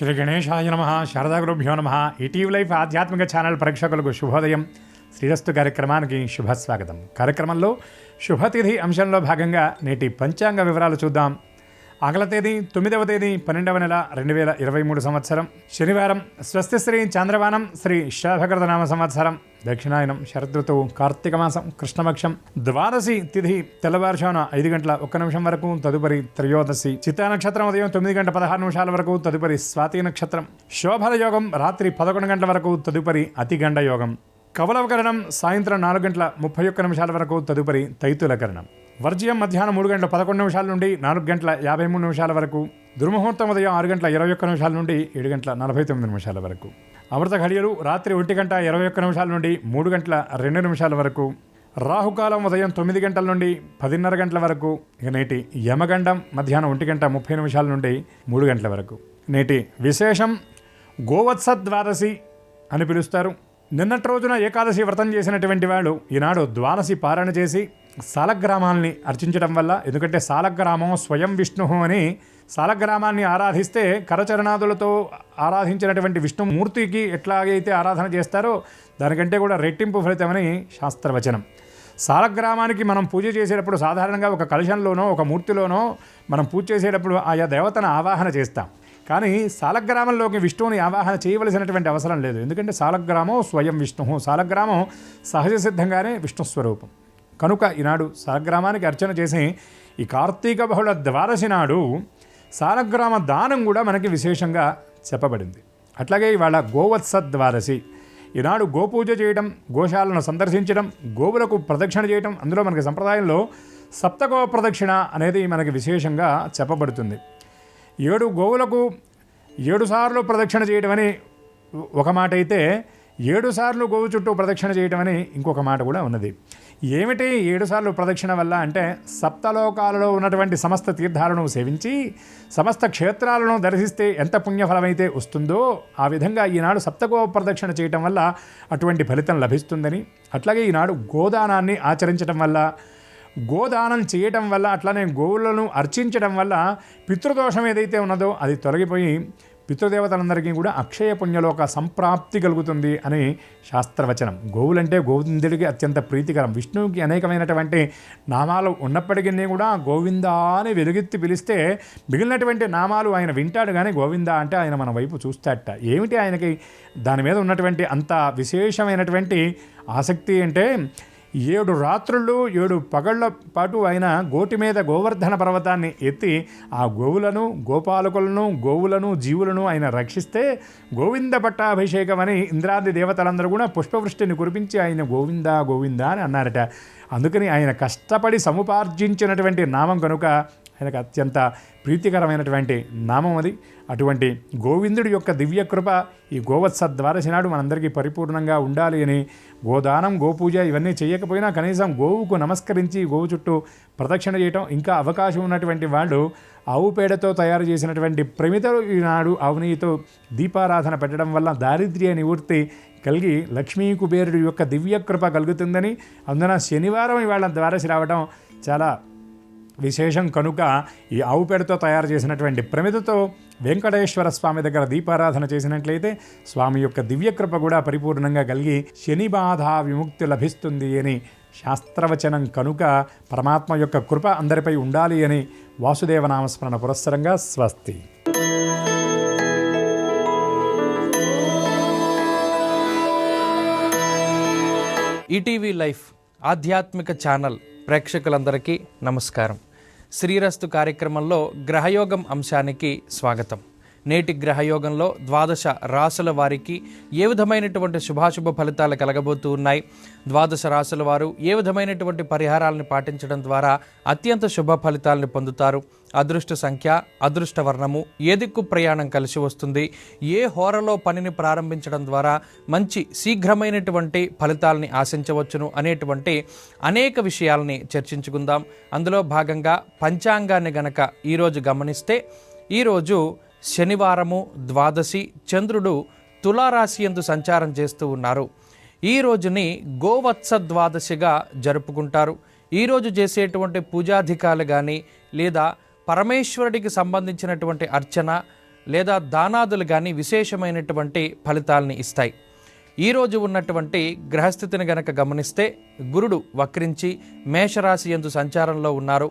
శ్రీ గణేశాయ నమః. శారదాగురుభ్యో నమః. ఈటీవీ లైఫ్ ఆధ్యాత్మిక ఛానల్ ప్రేక్షకులకు శుభోదయం. శ్రీరస్తు కార్యక్రమానికి శుభస్వాగతం. కార్యక్రమంలో శుభతిథి అంశంలో భాగంగా నేటి పంచాంగ వివరాలు చూద్దాం. ఆంగ్ల తేదీ 9వ తేదీ 12వ నెల 2023 సంవత్సరం శనివారం. స్వస్తిశ్రీ చాంద్రవానం శ్రీ శాభకృతనామ సంవత్సరం దక్షిణాయనం శరదృతువు కార్తీక మాసం కృష్ణపక్షం ద్వాదశి తిథి తెల్లవారుజామున 5 గంటల 1 నిమిషం వరకు, తదుపరి త్రయోదశి. చిత్తా నక్షత్రం ఉదయం 9 గంటల 16 నిమిషాల వరకు, తదుపరి స్వాతి నక్షత్రం. శోభన యోగం రాత్రి 11 గంటల వరకు, తదుపరి అతిగండ యోగం. కవలవకరణం సాయంత్రం 4 గంటల 31 నిమిషాల వరకు, తదుపరి తైతులకరణం. వర్జ్యం మధ్యాహ్నం 3 గంటల 11 నిమిషాల నుండి 4 గంటల 53 నిమిషాల వరకు. దుర్ముహూర్తం ఉదయం 6 గంటల 21 నిమిషాల నుండి 7 గంటల 49 నిమిషాల వరకు. అమృత ఘడియలు రాత్రి 1 గంట 21 నిమిషాల నుండి 3 గంటల 2 నిమిషాల వరకు. రాహుకాలం ఉదయం 9 గంటల నుండి 10:30 గంటల వరకు. ఇక నేటి యమగండం మధ్యాహ్నం 1 గంట 30 నిమిషాల నుండి 3 గంటల వరకు. నేటి విశేషం గోవత్స ద్వాదశి అని పిలుస్తారు. నిన్నటి రోజున ఏకాదశి వ్రతం చేసినటువంటి వాళ్ళు ఈనాడు ద్వాదశి పారణ చేసి సాలగ్రామాల్ని అర్చించడం వల్ల, ఎందుకంటే సాలగ్రామం స్వయం విష్ణు అని సాలగ్రామాన్ని ఆరాధిస్తే కరచరణాదులతో ఆరాధించినటువంటి విష్ణుమూర్తికి ఎట్లాగైతే ఆరాధన చేస్తారో దానికంటే కూడా రెట్టింపు ఫలితమని శాస్త్రవచనం. సాలగ్రామానికి మనం పూజ చేసేటప్పుడు సాధారణంగా ఒక కలశంలోనో ఒక మూర్తిలోనో మనం పూజ చేసేటప్పుడు ఆయా దేవతను ఆవాహన చేస్తాం. కానీ సాలగ్రామంలోకి విష్ణువుని ఆవాహన చేయవలసినటువంటి అవసరం లేదు. ఎందుకంటే సాలగ్రామం స్వయం విష్ణు, సాలగ్రామం సహజ సిద్ధంగానే విష్ణు స్వరూపం. కనుక ఈనాడు సాలగ్రామానికి అర్చన చేసి ఈ కార్తీక బహుళ ద్వాదశి నాడు సాలగ్రామ దానం కూడా మనకి విశేషంగా చెప్పబడింది. అట్లాగే ఇవాళ గోవత్స ద్వాదశి. ఈనాడు గోపూజ చేయడం, గోశాలను సందర్శించడం, గోవులకు ప్రదక్షిణ చేయడం, అందులో మనకి సంప్రదాయంలో సప్తగో ప్రదక్షిణ అనేది మనకి విశేషంగా చెప్పబడుతుంది. 7 గోవులకు 7 సార్లు ప్రదక్షిణ చేయడం అని ఒక మాట అయితే, 7 సార్లు గోవు చుట్టూ ప్రదక్షిణ చేయడం అని ఇంకొక మాట కూడా ఉన్నది. ఏమిటి 7 సార్లు ప్రదక్షిణ వల్ల అంటే, సప్తలోకాలలో ఉన్నటువంటి సమస్త తీర్థాలను సేవించి సమస్త క్షేత్రాలను దర్శిస్తే ఎంత పుణ్యఫలమైతే వస్తుందో ఆ విధంగా ఈనాడు సప్తగో ప్రదక్షిణ చేయటం వల్ల అటువంటి ఫలితం లభిస్తుందని, అట్లాగే ఈనాడు గోదానాన్ని ఆచరించడం వల్ల, గోదానం చేయటం వల్ల, అట్లానే గోవులను అర్చించడం వల్ల పితృదోషం ఏదైతే ఉన్నదో అది తొలగిపోయి పితృదేవతలందరికీ కూడా అక్షయ పుణ్యలోక సంప్రాప్తి కలుగుతుంది అని శాస్త్రవచనం. గోవులంటే గోవిందుడికి అత్యంత ప్రీతికరం. విష్ణువుకి అనేకమైనటువంటి నామాలు ఉన్నప్పటికీ కూడా గోవిందా అని వెలుగెత్తి పిలిస్తే మిగిలినటువంటి నామాలు ఆయన వింటాడు, కానీ గోవిందా అంటే ఆయన మన వైపు చూస్తాడట. ఏమిటి ఆయనకి దాని మీద ఉన్నటువంటి అంత విశేషమైనటువంటి ఆసక్తి అంటే, 7 రాత్రులు 7 పగళ్ల పాటు ఆయన గోటి మీద గోవర్ధన పర్వతాన్ని ఎత్తి ఆ గోవులను, గోపాలకులను, గోవులను, జీవులను ఆయన రక్షిస్తే గోవింద పట్టాభిషేకం అని ఇంద్రాది దేవతలందరూ కూడా పుష్పవృష్టిని కురిపించి ఆయన గోవిందా గోవిందా అని అన్నారట. అందుకని ఆయన కష్టపడి సముపార్జించినటువంటి నామం కనుక ఆయనకు అత్యంత ప్రీతికరమైనటువంటి నామం అది. అటువంటి గోవిందుడి యొక్క దివ్యకృప ఈ గోవత్స ద్వాదశి నాడు మనందరికీ పరిపూర్ణంగా ఉండాలి అని, గోదానం, గోపూజ ఇవన్నీ చేయకపోయినా కనీసం గోవుకు నమస్కరించి గోవు చుట్టూ ప్రదక్షిణ చేయటం, ఇంకా అవకాశం ఉన్నటువంటి వాళ్ళు ఆవు పేడతో తయారు చేసినటువంటి ప్రమిదలు ఈనాడు ఆవు నెయ్యితో దీపారాధన పెట్టడం వల్ల దారిద్ర్య నివృత్తి కలిగి లక్ష్మీ కుబేరుడి యొక్క దివ్యకృప కలుగుతుందని, అందున శనివారం ఇవాళ ద్వాదశి రావడం చాలా విశేషం. కనుక ఈ ఆవు పేడతో తయారు చేసినటువంటి ప్రమిదతో వెంకటేశ్వర స్వామి దగ్గర దీపారాధన చేసినట్లయితే స్వామి యొక్క దివ్యకృప కూడా పరిపూర్ణంగా కలిగి శని బాధ విముక్తి లభిస్తుంది అని శాస్త్రవచనం. కనుక పరమాత్మ యొక్క కృప అందరిపై ఉండాలి అని వాసుదేవ నామస్మరణ పురస్సరంగా స్వస్తి. ఈటీవీ లైఫ్ ఆధ్యాత్మిక ఛానల్ ప్రేక్షకులందరికీ నమస్కారం. శ్రీరస్తు కార్యక్రమంలో గ్రహయోగం అంశానికి స్వాగతం. నేటి గ్రహయోగంలో ద్వాదశ రాశుల వారికి ఏ విధమైనటువంటి శుభాశుభ ఫలితాలు కలగబోతూ ఉన్నాయి, ద్వాదశ రాశుల వారు ఏ విధమైనటువంటి పరిహారాలను పాటించడం ద్వారా అత్యంత శుభ ఫలితాలను పొందుతారు, అదృష్ట సంఖ్య, అదృష్ట వర్ణము, ఏ దిక్కు ప్రయాణం కలిసి వస్తుంది, ఏ హోరలో పనిని ప్రారంభించడం ద్వారా మంచి శీఘ్రమైనటువంటి ఫలితాలని ఆశించవచ్చును అనేటువంటి అనేక విషయాలని చర్చించుకుందాం. అందులో భాగంగా పంచాంగాన్ని గనక ఈరోజు గమనిస్తే, ఈరోజు శనివారము ద్వాదశి, చంద్రుడు తులారాశి యందు సంచారం చేస్తూ ఉన్నారు. ఈ రోజుని గోవత్స ద్వాదశిగా జరుపుకుంటారు. ఈరోజు చేసేటువంటి పూజాధికాలు కానీ లేదా పరమేశ్వరుడికి సంబంధించినటువంటి అర్చన, లేదా దానాదులు కానీ విశేషమైనటువంటి ఫలితాలని ఇస్తాయి. ఈరోజు ఉన్నటువంటి గ్రహస్థితిని గనక గమనిస్తే గురుడు వక్రించి మేషరాశి యందు సంచారంలో ఉన్నారు.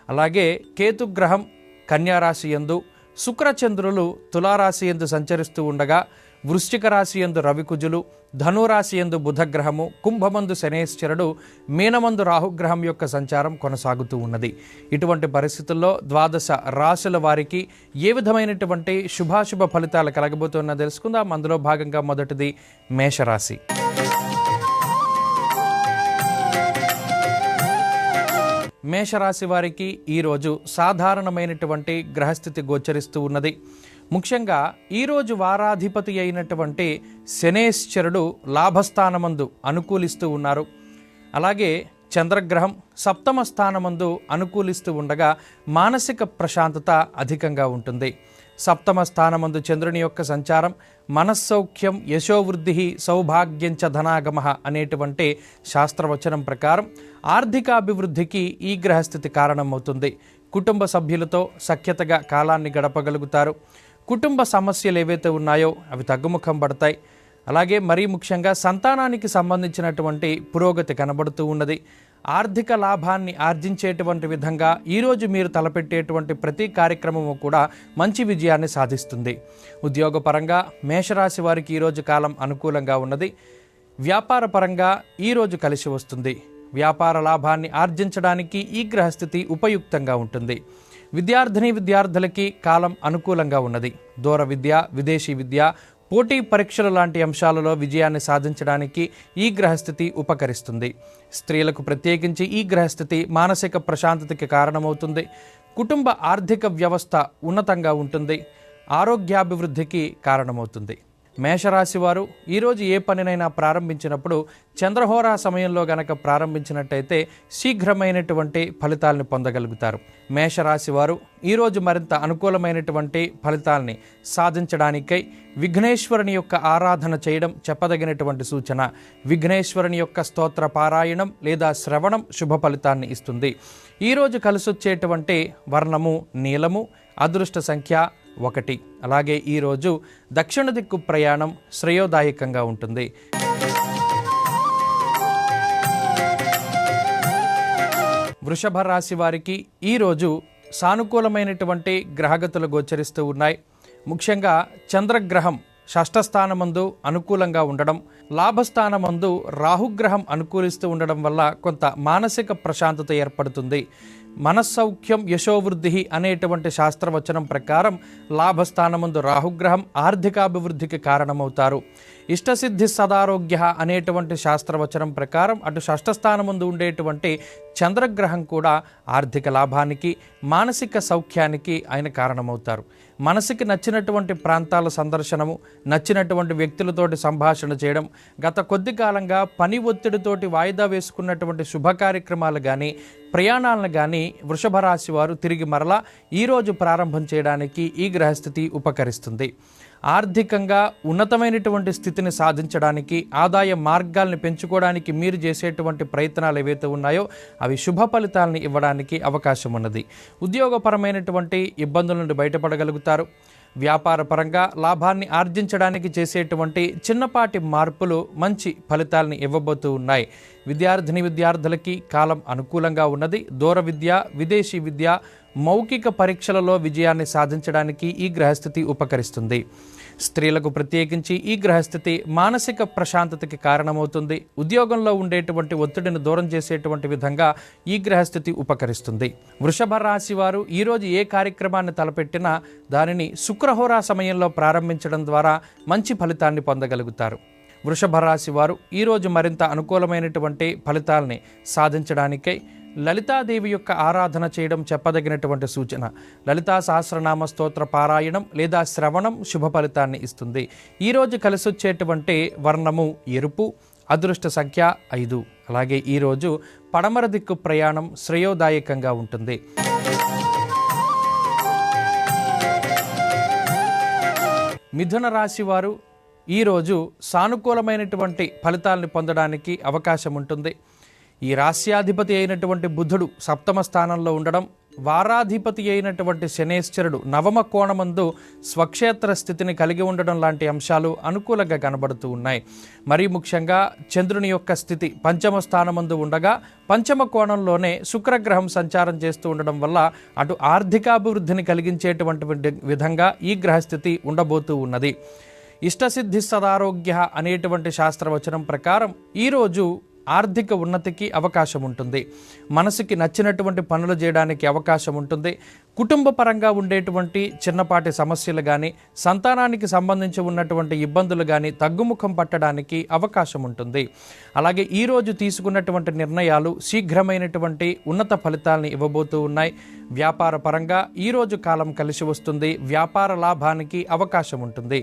అలాగే కేతుగ్రహం కన్యారాశి యందు, శుక్రచంద్రులు తులారాశి యందు సంచరిస్తూ ఉండగా వృశ్చిక రాశి యందు రవికుజులు, ధనురాశి యందు బుధగ్రహము, కుంభమందు శనేశ్వరుడు, మీనమందు రాహుగ్రహం యొక్క సంచారం కొనసాగుతూ ఉన్నది. ఇటువంటి పరిస్థితుల్లో ద్వాదశ రాశుల వారికి ఏ విధమైనటువంటి శుభాశుభ ఫలితాలు కలగబోతున్నా తెలుసుకుందాం. అందులో భాగంగా మొదటిది మేషరాశి. మేషరాశి వారికి ఈరోజు సాధారణమైనటువంటి గ్రహస్థితి గోచరిస్తూ ఉన్నది. ముఖ్యంగా ఈరోజు వారాధిపతి అయినటువంటి శనేశ్వరుడు లాభస్థానమందు అనుకూలిస్తూ ఉన్నారు. అలాగే చంద్రగ్రహం సప్తమ స్థానమందు అనుకూలిస్తూ ఉండగా మానసిక ప్రశాంతత అధికంగా ఉంటుంది. సప్తమ స్థానమందు చంద్రుని యొక్క సంచారం మనస్సౌఖ్యం, యశోవృద్ధి, సౌభాగ్యంచ ధనాగమ అనేటువంటి శాస్త్రవచనం ప్రకారం ఆర్థికాభివృద్ధికి ఈ గ్రహస్థితి కారణమవుతుంది. కుటుంబ సభ్యులతో సఖ్యతగా కాలాన్ని గడపగలుగుతారు. కుటుంబ సమస్యలు ఏవైతే ఉన్నాయో అవి తగ్గుముఖం పడతాయి. అలాగే మరీ ముఖ్యంగా సంతానానికి సంబంధించినటువంటి పురోగతి కనబడుతూ ఉన్నది. ఆర్థిక లాభాన్ని ఆర్జించేటువంటి విధంగా ఈరోజు మీరు తలపెట్టేటువంటి ప్రతి కార్యక్రమము కూడా మంచి విజయాన్ని సాధిస్తుంది. ఉద్యోగపరంగా మేషరాశి వారికి ఈరోజు కాలం అనుకూలంగా ఉన్నది. వ్యాపార పరంగా ఈరోజు కలిసి వస్తుంది. వ్యాపార లాభాన్ని ఆర్జించడానికి ఈ గ్రహస్థితి ఉపయుక్తంగా ఉంటుంది. విద్యార్థులకి కాలం అనుకూలంగా ఉన్నది. దూర విద్య, విదేశీ విద్య, పోటీ పరీక్షలు లాంటి అంశాలలో విజయాన్ని సాధించడానికి ఈ గ్రహస్థితి ఉపకరిస్తుంది. స్త్రీలకు ప్రత్యేకించి ఈ గ్రహస్థితి మానసిక ప్రశాంతతకి కారణమవుతుంది. కుటుంబ ఆర్థిక వ్యవస్థ ఉన్నతంగా ఉంటుంది. ఆరోగ్యాభివృద్ధికి కారణమవుతుంది. మేషరాశి వారు ఈరోజు ఏ పనినైనా ప్రారంభించినప్పుడు చంద్రహోరా సమయంలో గనక ప్రారంభించినట్టయితే శీఘ్రమైనటువంటి ఫలితాలను పొందగలుగుతారు. మేషరాశి వారు ఈరోజు మరింత అనుకూలమైనటువంటి ఫలితాలని సాధించడానికై విఘ్నేశ్వరుని యొక్క ఆరాధన చేయడం చెప్పదగినటువంటి సూచన. విఘ్నేశ్వరుని యొక్క స్తోత్ర పారాయణం లేదా శ్రవణం శుభ ఫలితాన్ని ఇస్తుంది. ఈరోజు కలిసొచ్చేటువంటి వర్ణము నీలము, అదృష్ట సంఖ్య 1. అలాగే ఈరోజు దక్షిణ దిక్కు ప్రయాణం శ్రేయోదాయకంగా ఉంటుంది. వృషభ రాశి వారికి ఈరోజు సానుకూలమైనటువంటి గ్రహగతులు గోచరిస్తూ ఉన్నాయి. ముఖ్యంగా చంద్రగ్రహం షష్ఠస్థానమందు అనుకూలంగా ఉండడం, లాభస్థానమందు రాహుగ్రహం అనుకూలిస్తూ ఉండడం వల్ల కొంత మానసిక ప్రశాంతత ఏర్పడుతుంది. మనస్సౌఖ్యం, యశోవృద్ధి అనేటువంటి శాస్త్రవచనం ప్రకారం లాభస్థానమందు రాహుగ్రహం ఆర్థికాభివృద్ధికి కారణమవుతారు. ఇష్టసిద్ధి సదారోగ్య అనేటువంటి శాస్త్రవచనం ప్రకారం అటు షష్ఠస్థానమందు ఉండేటువంటి చంద్రగ్రహం కూడా ఆర్థిక లాభానికి, మానసిక సౌఖ్యానికి ఆయన కారణమవుతారు. మనసుకి నచ్చినటువంటి ప్రాంతాల సందర్శనము, నచ్చినటువంటి వ్యక్తులతోటి సంభాషణ చేయడం, గత కొద్ది కాలంగా పని ఒత్తిడితోటి వాయిదా వేసుకున్నటువంటి శుభ కార్యక్రమాలు కానీ, ప్రయాణాలను కానీ వృషభ రాశి వారు తిరిగి మరలా ఈరోజు ప్రారంభం చేయడానికి ఈ గ్రహస్థితి ఉపకరిస్తుంది. ఆర్థికంగా ఉన్నతమైనటువంటి స్థితిని సాధించడానికి, ఆదాయ మార్గాల్ని పెంచుకోవడానికి మీరు చేసేటువంటి ప్రయత్నాలు ఏవైతే ఉన్నాయో అవి శుభ ఫలితాలని ఇవ్వడానికి అవకాశం ఉన్నది. ఉద్యోగపరమైనటువంటి ఇబ్బందుల నుండి బయటపడగలుగుతారు. వ్యాపార పరంగా లాభాన్ని ఆర్జించడానికి చేసేటువంటి చిన్నపాటి మార్పులు మంచి ఫలితాలని ఇవ్వబోతూ ఉన్నాయి. విద్యార్థులకి కాలం అనుకూలంగా ఉన్నది. దూర విద్య, విదేశీ విద్య, మౌఖిక పరీక్షలలో విజయాన్ని సాధించడానికి ఈ గ్రహస్థితి ఉపకరిస్తుంది. స్త్రీలకు ప్రత్యేకించి ఈ గ్రహస్థితి మానసిక ప్రశాంతతకి కారణమవుతుంది. ఉద్యోగంలో ఉండేటువంటి ఒత్తిడిని దూరం చేసేటువంటి విధంగా ఈ గ్రహస్థితి ఉపకరిస్తుంది. వృషభ రాశి వారు ఈరోజు ఏ కార్యక్రమాన్ని తలపెట్టినా దానిని శుక్రహోరా సమయంలో ప్రారంభించడం ద్వారా మంచి ఫలితాన్ని పొందగలుగుతారు. వృషభ రాశి వారు ఈరోజు మరింత అనుకూలమైనటువంటి ఫలితాలని సాధించడానికై లలితాదేవి యొక్క ఆరాధన చేయడం చెప్పదగినటువంటి సూచన. లలితా సహస్రనామ స్తోత్ర పారాయణం లేదా శ్రవణం శుభ ఫలితాన్ని ఇస్తుంది. ఈరోజు కలిసొచ్చేటువంటి వర్ణము ఎరుపు, అదృష్ట సంఖ్య 5. అలాగే ఈరోజు పడమర దిక్కు ప్రయాణం శ్రేయోదాయకంగా ఉంటుంది. మిథున రాశి వారు ఈరోజు సానుకూలమైనటువంటి ఫలితాలను పొందడానికి అవకాశం ఉంటుంది. ఈ రాశ్యాధిపతి అయినటువంటి బుధుడు సప్తమ స్థానంలో ఉండడం వారాధిపతి అయినటువంటి శనేశ్వరుడు నవమ కోణమందు స్వక్షేత్ర స్థితిని కలిగి ఉండడం లాంటి అంశాలు అనుకూలంగా కనబడుతూ ఉన్నాయి. మరీ ముఖ్యంగా చంద్రుని యొక్క స్థితి పంచమ స్థానమందు ఉండగా పంచమ కోణంలోనే శుక్రగ్రహం సంచారం చేస్తూ ఉండడం వల్ల అటు ఆర్థికాభివృద్ధిని కలిగించేటువంటి విధంగా ఈ గ్రహస్థితి ఉండబోతూ ఉన్నది. ఇష్టసిద్ధి సదారోగ్య అనేటువంటి శాస్త్రవచనం ప్రకారం ఈరోజు ఆర్థిక ఉన్నతికి అవకాశం ఉంటుంది. మనసుకి నచ్చినటువంటి పనులు చేయడానికి అవకాశం ఉంటుంది. కుటుంబ పరంగా ఉండేటువంటి చిన్నపాటి సమస్యలు కానీ సంతానానికి సంబంధించి ఉన్నటువంటి ఇబ్బందులు కానీ తగ్గుముఖం పట్టడానికి అవకాశం ఉంటుంది. అలాగే ఈరోజు తీసుకున్నటువంటి నిర్ణయాలు శీఘ్రమైనటువంటి ఉన్నత ఫలితాలని ఇవ్వబోతూ ఉన్నాయి. వ్యాపార పరంగా ఈరోజు కాలం కలిసి వస్తుంది. వ్యాపార లాభానికి అవకాశం ఉంటుంది.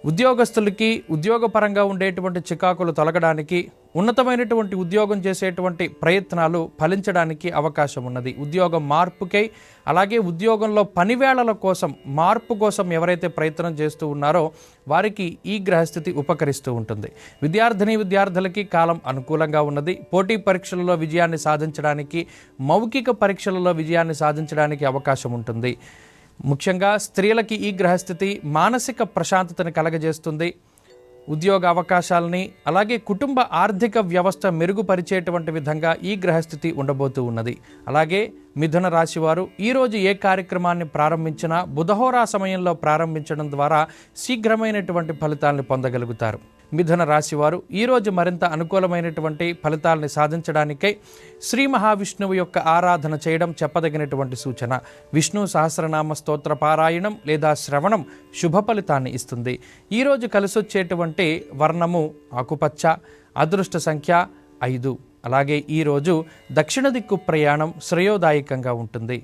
ఉద్యోగస్తులకి ఉద్యోగపరంగా ఉండేటువంటి చికాకులు తొలగడానికి ఉన్నతమైనటువంటి ఉద్యోగం చేసేటువంటి ప్రయత్నాలు ఫలించడానికి అవకాశం ఉన్నది. ఉద్యోగం మార్పుకై అలాగే ఉద్యోగంలో పనివేళల కోసం మార్పు కోసం ఎవరైతే ప్రయత్నం చేస్తూ ఉన్నారో వారికి ఈ గ్రహస్థితి ఉపకరిస్తూ ఉంటుంది. విద్యార్థులకి కాలం అనుకూలంగా ఉన్నది. పోటీ పరీక్షలలో విజయాన్ని సాధించడానికి మౌఖిక పరీక్షలలో విజయాన్ని సాధించడానికి అవకాశం ఉంటుంది. ముఖ్యంగా స్త్రీలకి ఈ గ్రహస్థితి మానసిక ప్రశాంతతను కలగజేస్తుంది. ఉద్యోగ అవకాశాలని అలాగే కుటుంబ ఆర్థిక వ్యవస్థ మెరుగుపరిచేటువంటి విధంగా ఈ గ్రహస్థితి ఉండబోతూ ఉన్నది. అలాగే మిథున రాశి వారు ఈరోజు ఏ కార్యక్రమాన్ని ప్రారంభించినా బుధహోరా సమయంలో ప్రారంభించడం ద్వారా శీఘ్రమైనటువంటి ఫలితాలను పొందగలుగుతారు. మిథున రాశి వారు ఈరోజు మరింత అనుకూలమైనటువంటి ఫలితాలని సాధించడానికై శ్రీ మహావిష్ణువు యొక్క ఆరాధన చేయడం చెప్పదగినటువంటి సూచన. విష్ణు సహస్రనామ స్తోత్ర పారాయణం లేదా శ్రవణం శుభ ఫలితాన్ని ఇస్తుంది. ఈరోజు కలిసొచ్చేటువంటి వర్ణము ఆకుపచ్చ, అదృష్ట సంఖ్య 5. అలాగే ఈరోజు దక్షిణ దిక్కు ప్రయాణం శ్రేయోదాయకంగా ఉంటుంది.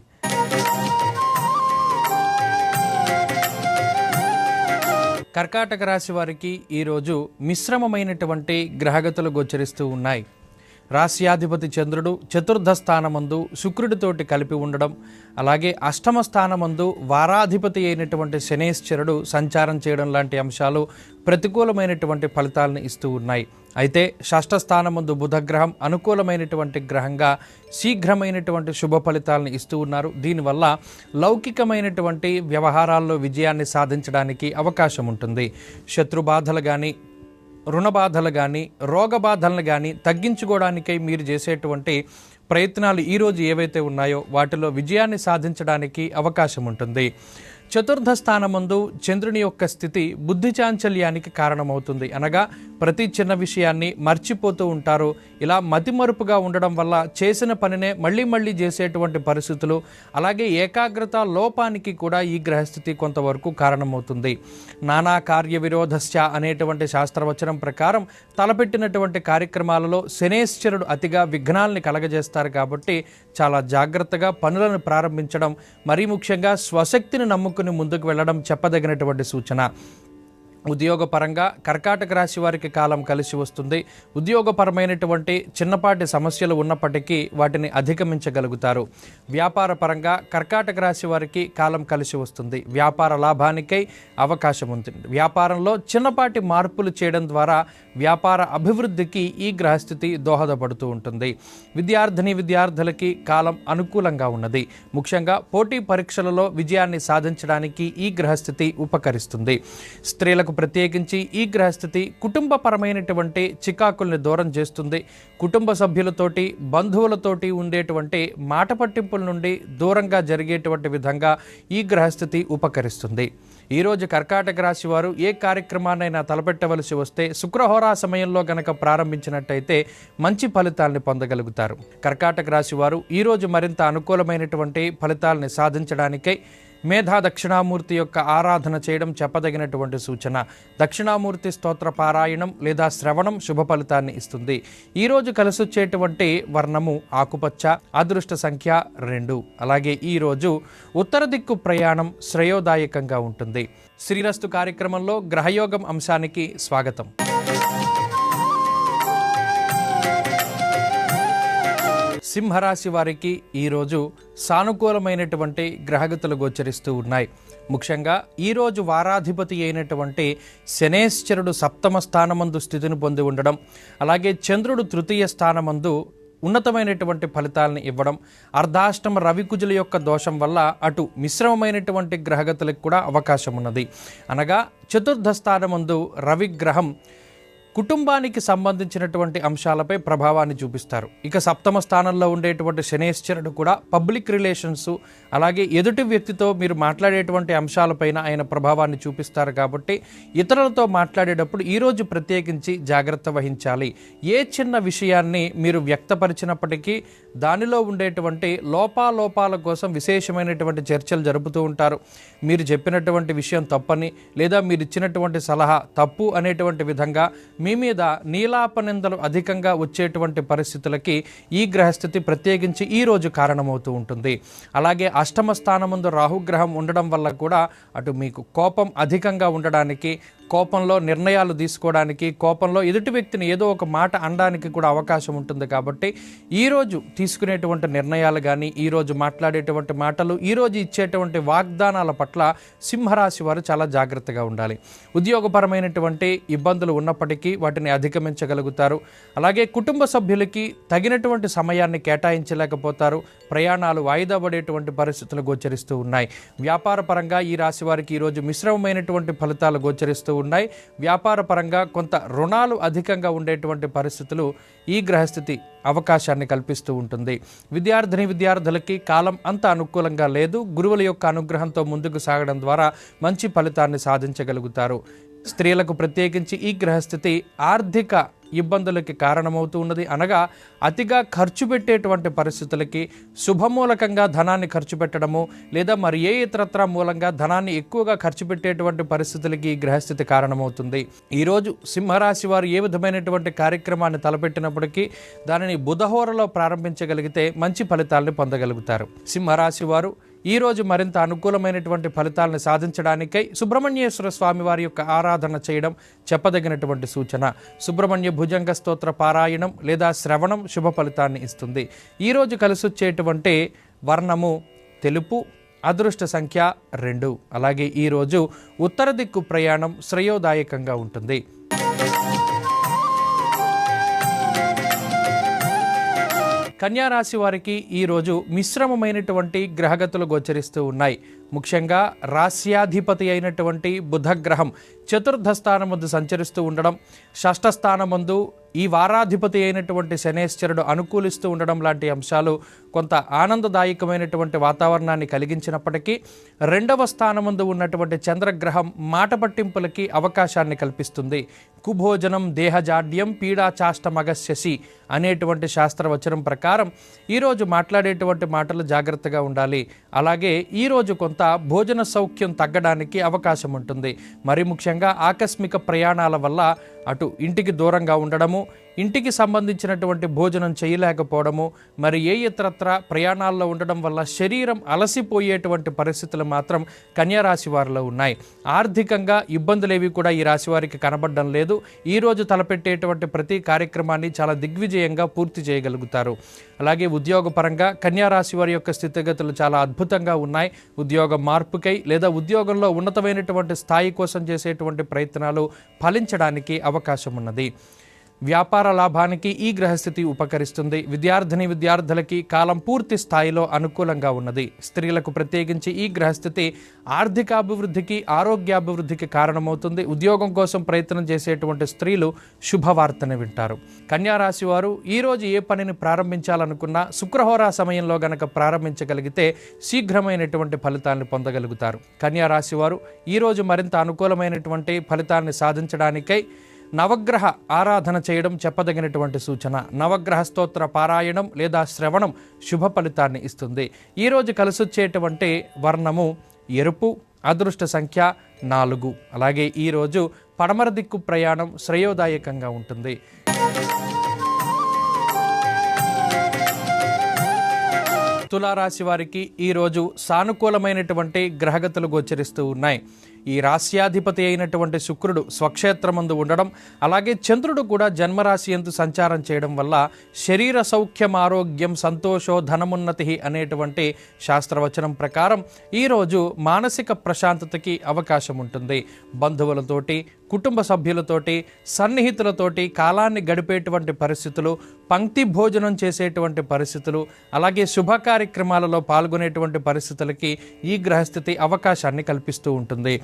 కర్కాటక రాశి వారికి ఈరోజు మిశ్రమమైనటువంటి గ్రహగతులు గోచరిస్తూ ఉన్నాయి. రాశ్యాధిపతి చంద్రుడు చతుర్థ స్థానమందు శుక్రుడితోటి కలిపి ఉండడం, అలాగే అష్టమ స్థానమందు వారాధిపతి అయినటువంటి శనేశ్వరుడు సంచారం చేయడం లాంటి అంశాలు ప్రతికూలమైనటువంటి ఫలితాలను ఇస్తూ ఉన్నాయి. అయితే షష్ఠ స్థానమందు బుధగ్రహం అనుకూలమైనటువంటి గ్రహంగా శీఘ్రమైనటువంటి శుభ ఫలితాలను ఇస్తూ ఉన్నారు. దీనివల్ల లౌకికమైనటువంటి వ్యవహారాల్లో విజయాన్ని సాధించడానికి అవకాశం ఉంటుంది. శత్రుబాధలు కానీ రుణ బాధలు కానీ రోగ బాధలను కానీ తగ్గించుకోవడానికై మీరు చేసేటువంటి ప్రయత్నాలు ఈరోజు ఏవైతే ఉన్నాయో వాటిలో విజయాన్ని సాధించడానికి అవకాశం ఉంటుంది. చతుర్థ స్థానమందు చంద్రుని యొక్క స్థితి బుద్ధి చాంచల్యానికి కారణమవుతుంది. అనగా ప్రతి చిన్న విషయాన్ని మర్చిపోతూ ఉంటారు. ఇలా మతిమరుపుగా ఉండడం వల్ల చేసిన పనినే మళ్ళీ చేసేటువంటి పరిస్థితులు, అలాగే ఏకాగ్రత లోపానికి కూడా ఈ గ్రహస్థితి కొంతవరకు కారణమవుతుంది. నానా కార్య విరోధస్య అనేటువంటి శాస్త్రవచనం ప్రకారం తలపెట్టినటువంటి కార్యక్రమాలలో శనేశ్వరుడు అతిగా విఘ్నాల్ని కలగజేస్తారు. కాబట్టి చాలా జాగ్రత్తగా పనులను ప్రారంభించడం, మరీ ముఖ్యంగా స్వశక్తిని నమ్ముకుని ముందుకు వెళ్ళడం చెప్పదగినటువంటి సూచన. ఉద్యోగపరంగా కర్కాటక రాశి వారికి కాలం కలిసి వస్తుంది. ఉద్యోగపరమైనటువంటి చిన్నపాటి సమస్యలు ఉన్నప్పటికీ వాటిని అధిగమించగలుగుతారు. వ్యాపార పరంగా కర్కాటక రాశి వారికి కాలం కలిసి వస్తుంది. వ్యాపార లాభానికై అవకాశం ఉంటుంది. వ్యాపారంలో చిన్నపాటి మార్పులు చేయడం ద్వారా వ్యాపార అభివృద్ధికి ఈ గ్రహస్థితి దోహదపడుతూ ఉంటుంది. విద్యార్థులకి కాలం అనుకూలంగా ఉన్నది. ముఖ్యంగా పోటీ పరీక్షలలో విజయాన్ని సాధించడానికి ఈ గ్రహస్థితి ఉపకరిస్తుంది. స్త్రీలకు ప్రత్యేకించి ఈ గ్రహస్థితి కుటుంబపరమైనటువంటి చికాకుల్ని దూరం చేస్తుంది. కుటుంబ సభ్యులతోటి బంధువులతోటి ఉండేటువంటి మాట పట్టింపుల నుండి దూరంగా జరిగేటువంటి విధంగా ఈ గ్రహస్థితి ఉపకరిస్తుంది. ఈరోజు కర్కాటక రాశి వారు ఏ కార్యక్రమాన్నైనా తలపెట్టవలసి వస్తే శుక్రహోరా సమయంలో గనక ప్రారంభించినట్టయితే మంచి ఫలితాలని పొందగలుగుతారు. కర్కాటక రాశి వారు ఈరోజు మరింత అనుకూలమైనటువంటి ఫలితాలని సాధించడానికై మేధా దక్షిణామూర్తి యొక్క ఆరాధన చేయడం చెప్పదగినటువంటి సూచన. దక్షిణామూర్తి స్తోత్ర పారాయణం లేదా శ్రవణం శుభ ఫలితాన్ని ఇస్తుంది. ఈరోజు కలిసొచ్చేటువంటి వర్ణము ఆకుపచ్చ, అదృష్ట సంఖ్య 2. అలాగే ఈరోజు ఉత్తర దిక్కు ప్రయాణం శ్రేయోదాయకంగా ఉంటుంది. శ్రీరస్తు కార్యక్రమంలో గ్రహయోగం అంశానికి స్వాగతం. సింహరాశి వారికి ఈరోజు సానుకూలమైనటువంటి గ్రహగతులు గోచరిస్తూ ఉన్నాయి. ముఖ్యంగా ఈరోజు వారాధిపతి అయినటువంటి శనేశ్వరుడు సప్తమ స్థానమందు స్థితిని పొంది ఉండడం, అలాగే చంద్రుడు తృతీయ స్థానమందు ఉన్నతమైనటువంటి ఫలితాలను ఇవ్వడం, అర్ధాష్టమ రవికుజుల యొక్క దోషం వల్ల అటు మిశ్రమమైనటువంటి గ్రహగతులకు కూడా అవకాశం ఉన్నది. అనగా చతుర్థ స్థానమందు రవి గ్రహం కుటుంబానికి సంబంధించినటువంటి అంశాలపై ప్రభావాన్ని చూపిస్తారు. ఇక సప్తమ స్థానంలో ఉండేటువంటి శనేశ్వరుడు కూడా పబ్లిక్ రిలేషన్స్, అలాగే ఎదుటి వ్యక్తితో మీరు మాట్లాడేటువంటి అంశాలపైన ఆయన ప్రభావాన్ని చూపిస్తారు. కాబట్టి ఇతరులతో మాట్లాడేటప్పుడు ఈరోజు ప్రత్యేకించి జాగ్రత్త వహించాలి. ఏ చిన్న విషయాన్ని మీరు వ్యక్తపరిచినప్పటికీ దానిలో ఉండేటువంటి లోపాల కోసం విశేషమైనటువంటి చర్చలు జరుపుతూ ఉంటారు. మీరు చెప్పినటువంటి విషయం తప్పని, లేదా మీరు ఇచ్చినటువంటి సలహా తప్పు అనేటువంటి విధంగా మీ మీద నీలాపనిందలు అధికంగా వచ్చేటువంటి పరిస్థితులకి ఈ గ్రహస్థితి ప్రత్యేకించి ఈ రోజు కారణమవుతూ ఉంటుంది. అలాగే అష్టమ స్థానముందు రాహుగ్రహం ఉండడం వల్ల కూడా అటు మీకు కోపం అధికంగా ఉండడానికి, కోపంలో నిర్ణయాలు తీసుకోవడానికి, కోపంలో ఎదుటి వ్యక్తిని ఏదో ఒక మాట అనడానికి కూడా అవకాశం ఉంటుంది. కాబట్టి ఈరోజు తీసుకునేటువంటి నిర్ణయాలు కానీ, ఈరోజు మాట్లాడేటువంటి మాటలు, ఈరోజు ఇచ్చేటువంటి వాగ్దానాల పట్ల సింహరాశి వారు చాలా జాగ్రత్తగా ఉండాలి. ఉద్యోగపరమైనటువంటి ఇబ్బందులు ఉన్నప్పటికీ వాటిని అధిగమించగలుగుతారు. అలాగే కుటుంబ సభ్యులకి తగినటువంటి సమయాన్ని కేటాయించలేకపోతారు. ప్రయాణాలు వాయిదా పడేటువంటి పరిస్థితులు గోచరిస్తూ ఉన్నాయి. వ్యాపార పరంగా ఈ రాశి వారికి ఈరోజు మిశ్రమమైనటువంటి ఫలితాలు గోచరిస్తూ ఉన్నాయి. వ్యాపార పరంగా కొంత రుణాలు అధికంగా ఉండేటువంటి పరిస్థితులు ఈ గ్రహస్థితి అవకాశాన్ని కల్పిస్తూ ఉంటుంది. విద్యార్థులకి కాలం అంత అనుకూలంగా లేదు. గురువుల యొక్క అనుగ్రహంతో ముందుకు సాగడం ద్వారా మంచి ఫలితాన్ని సాధించగలుగుతారు. స్త్రీలకు ప్రత్యేకించి ఈ గ్రహస్థితి ఆర్థిక ఇబ్బందులకి కారణమవుతూ ఉన్నది. అనగా అతిగా ఖర్చు పెట్టేటువంటి పరిస్థితులకి, శుభమూలకంగా ధనాన్ని ఖర్చు పెట్టడము, లేదా మరి ఏ ఇతరత్ర మూలంగా ధనాన్ని ఎక్కువగా ఖర్చు పెట్టేటువంటి పరిస్థితులకి ఈ గ్రహస్థితి కారణమవుతుంది. ఈరోజు సింహరాశి వారు ఏ విధమైనటువంటి కార్యక్రమాన్ని తలపెట్టినప్పటికీ దానిని బుధహోరలో ప్రారంభించగలిగితే మంచి ఫలితాలను పొందగలుగుతారు. సింహరాశి వారు ఈరోజు మరింత అనుకూలమైనటువంటి ఫలితాలను సాధించడానికై సుబ్రహ్మణ్యేశ్వర స్వామి వారి యొక్క ఆరాధన చేయడం చెప్పదగినటువంటి సూచన. సుబ్రహ్మణ్య భుజంగ స్తోత్ర పారాయణం లేదా శ్రవణం శుభ ఫలితాన్ని ఇస్తుంది. ఈరోజు కలిసొచ్చేటువంటి వర్ణము తెలుపు, అదృష్ట సంఖ్య 2. అలాగే ఈరోజు ఉత్తర దిక్కు ప్రయాణం శ్రేయోదాయకంగా ఉంటుంది. కన్యారాశి వారికి ఈరోజు మిశ్రమమైనటువంటి గ్రహగతులు గోచరిస్తూ ఉన్నాయి. ముఖ్యంగా రాశ్యాధిపతి అయినటువంటి బుధగ్రహం చతుర్థ స్థానమందు సంచరిస్తూ ఉండడం, షష్ఠ స్థానమందు ఈ వారాధిపతి అయినటువంటి శనేశ్వరుడు అనుకూలిస్తూ ఉండడం లాంటి అంశాలు కొంత ఆనందదాయకమైనటువంటి వాతావరణాన్ని కలిగించినప్పటికీ, రెండవ స్థానమందు ఉన్నటువంటి చంద్రగ్రహం మాట పట్టింపులకి అవకాశాన్ని కల్పిస్తుంది. కుభోజనం దేహజాడ్యం పీడాచాష్టమగస్యసి అనేటువంటి శాస్త్రవచనం ప్రకారం ఈరోజు మాట్లాడేటువంటి మాటలు జాగ్రత్తగా ఉండాలి. అలాగే ఈరోజు కొంత భోజన సౌఖ్యం తగ్గడానికి అవకాశం ఉంటుంది. మరి ముఖ్యంగా ఆకస్మిక ప్రయాణాల వల్ల అటు ఇంటికి దూరంగా ఉండడము, ఇంటికి సంబంధించినటువంటి భోజనం చేయలేకపోవడము, మరి ఏ ఇతరత్ర ప్రయాణాల్లో ఉండడం వల్ల శరీరం అలసిపోయేటువంటి పరిస్థితులు మాత్రం కన్యారాశి వారిలో ఉన్నాయి. ఆర్థికంగా ఇబ్బందులేవి కూడా ఈ రాశి వారికి కనబడడం లేదు. ఈరోజు తలపెట్టేటువంటి ప్రతి కార్యక్రమాన్ని చాలా దిగ్విజయంగా పూర్తి చేయగలుగుతారు. అలాగే ఉద్యోగపరంగా కన్యారాశి వారి యొక్క స్థితిగతులు చాలా అద్భుతంగా ఉన్నాయి. ఉద్యోగ మార్పుకై లేదా ఉద్యోగంలో ఉన్నతమైనటువంటి స్థాయి కోసం చేసేటువంటి ప్రయత్నాలు ఫలించడానికి అవకాశం ఉన్నది. వ్యాపార లాభానికి ఈ గ్రహస్థితి ఉపకరిస్తుంది. విద్యార్థులకి కాలం పూర్తి స్థాయిలో అనుకూలంగా ఉన్నది. స్త్రీలకు ప్రత్యేకించి ఈ గ్రహస్థితి ఆర్థికాభివృద్ధికి, ఆరోగ్యాభివృద్ధికి కారణమవుతుంది. ఉద్యోగం కోసం ప్రయత్నం చేసేటువంటి స్త్రీలు శుభవార్తను వింటారు. కన్యారాశి వారు ఈరోజు ఏ పనిని ప్రారంభించాలనుకున్నా శుక్రహోరా సమయంలో గనక ప్రారంభించగలిగితే శీఘ్రమైనటువంటి ఫలితాన్ని పొందగలుగుతారు. కన్యారాశి వారు ఈరోజు మరింత అనుకూలమైనటువంటి ఫలితాన్ని సాధించడానికై నవగ్రహ ఆరాధన చేయడం చెప్పదగినటువంటి సూచన. నవగ్రహ స్తోత్ర పారాయణం లేదా శ్రవణం శుభ ఫలితాన్ని ఇస్తుంది. ఈరోజు కలిసొచ్చేటువంటి వర్ణము ఎరుపు, అదృష్ట సంఖ్య 4. అలాగే ఈరోజు పడమర దిక్కు ప్రయాణం శ్రేయోదాయకంగా ఉంటుంది. తులారాశి వారికి ఈరోజు సానుకూలమైనటువంటి గ్రహగతులు గోచరిస్తూ ఉన్నాయి. ఈ రాశ్యాధిపతి అయినటువంటి శుక్రుడు స్వక్షేత్రమందు ఉండడం, అలాగే చంద్రుడు కూడా జన్మరాశి యందు సంచారం చేయడం వల్ల శరీర సౌఖ్యం, ఆరోగ్యం, సంతోషో, ధనమున్నతి అనేటువంటి శాస్త్రవచనం ప్రకారం ఈరోజు మానసిక ప్రశాంతతకి అవకాశం ఉంటుంది. బంధువులతోటి, కుటుంబ సభ్యులతోటి, సన్నిహితులతోటి కాలాన్ని గడిపేటువంటి పరిస్థితులు, పంక్తి భోజనం చేసేటువంటి పరిస్థితులు, అలాగే శుభ కార్యక్రమాలలో పాల్గొనేటువంటి పరిస్థితులకి ఈ గ్రహస్థితి అవకాశాన్ని కల్పిస్తూ ఉంటుంది.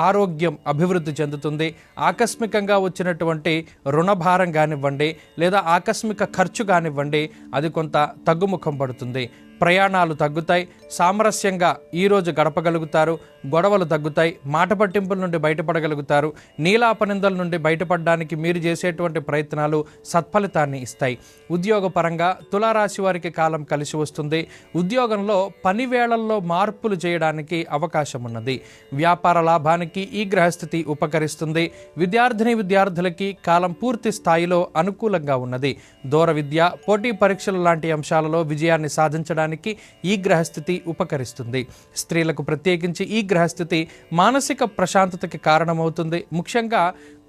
ఆరోగ్యం అభివృద్ధి చెందుతుంది. ఆకస్మికంగా వచ్చినటువంటి రుణభారం కానివ్వండి, లేదా ఆకస్మిక ఖర్చు కానివ్వండి, అది కొంత తగ్గుముఖం పడుతుంది. ప్రయాణాలు తగ్గుతాయి. సామరస్యంగా ఈరోజు గడపగలుగుతారు. గొడవలు తగ్గుతాయి. మాట పట్టింపుల నుండి బయటపడగలుగుతారు. నీలాపనిందల నుండి బయటపడడానికి మీరు చేసేటువంటి ప్రయత్నాలు సత్ఫలితాన్ని ఇస్తాయి. ఉద్యోగపరంగా తులారాశి వారికి కాలం కలిసి వస్తుంది. ఉద్యోగంలో పని వేళల్లో మార్పులు చేయడానికి అవకాశం ఉన్నది. వ్యాపార లాభానికి ఈ గ్రహస్థితి ఉపకరిస్తుంది. విద్యార్థులకి కాలం పూర్తి స్థాయిలో అనుకూలంగా ఉన్నది. దూర విద్య, పోటీ పరీక్షలు లాంటి అంశాలలో విజయాన్ని సాధించడానికి ఈ గ్రహస్థితి ఉపకరిస్తుంది. స్త్రీలకు ప్రత్యేకించి ఈ గ్రహస్థితి మానసిక ప్రశాంతతకి కారణమవుతుంది. ముఖ్యంగా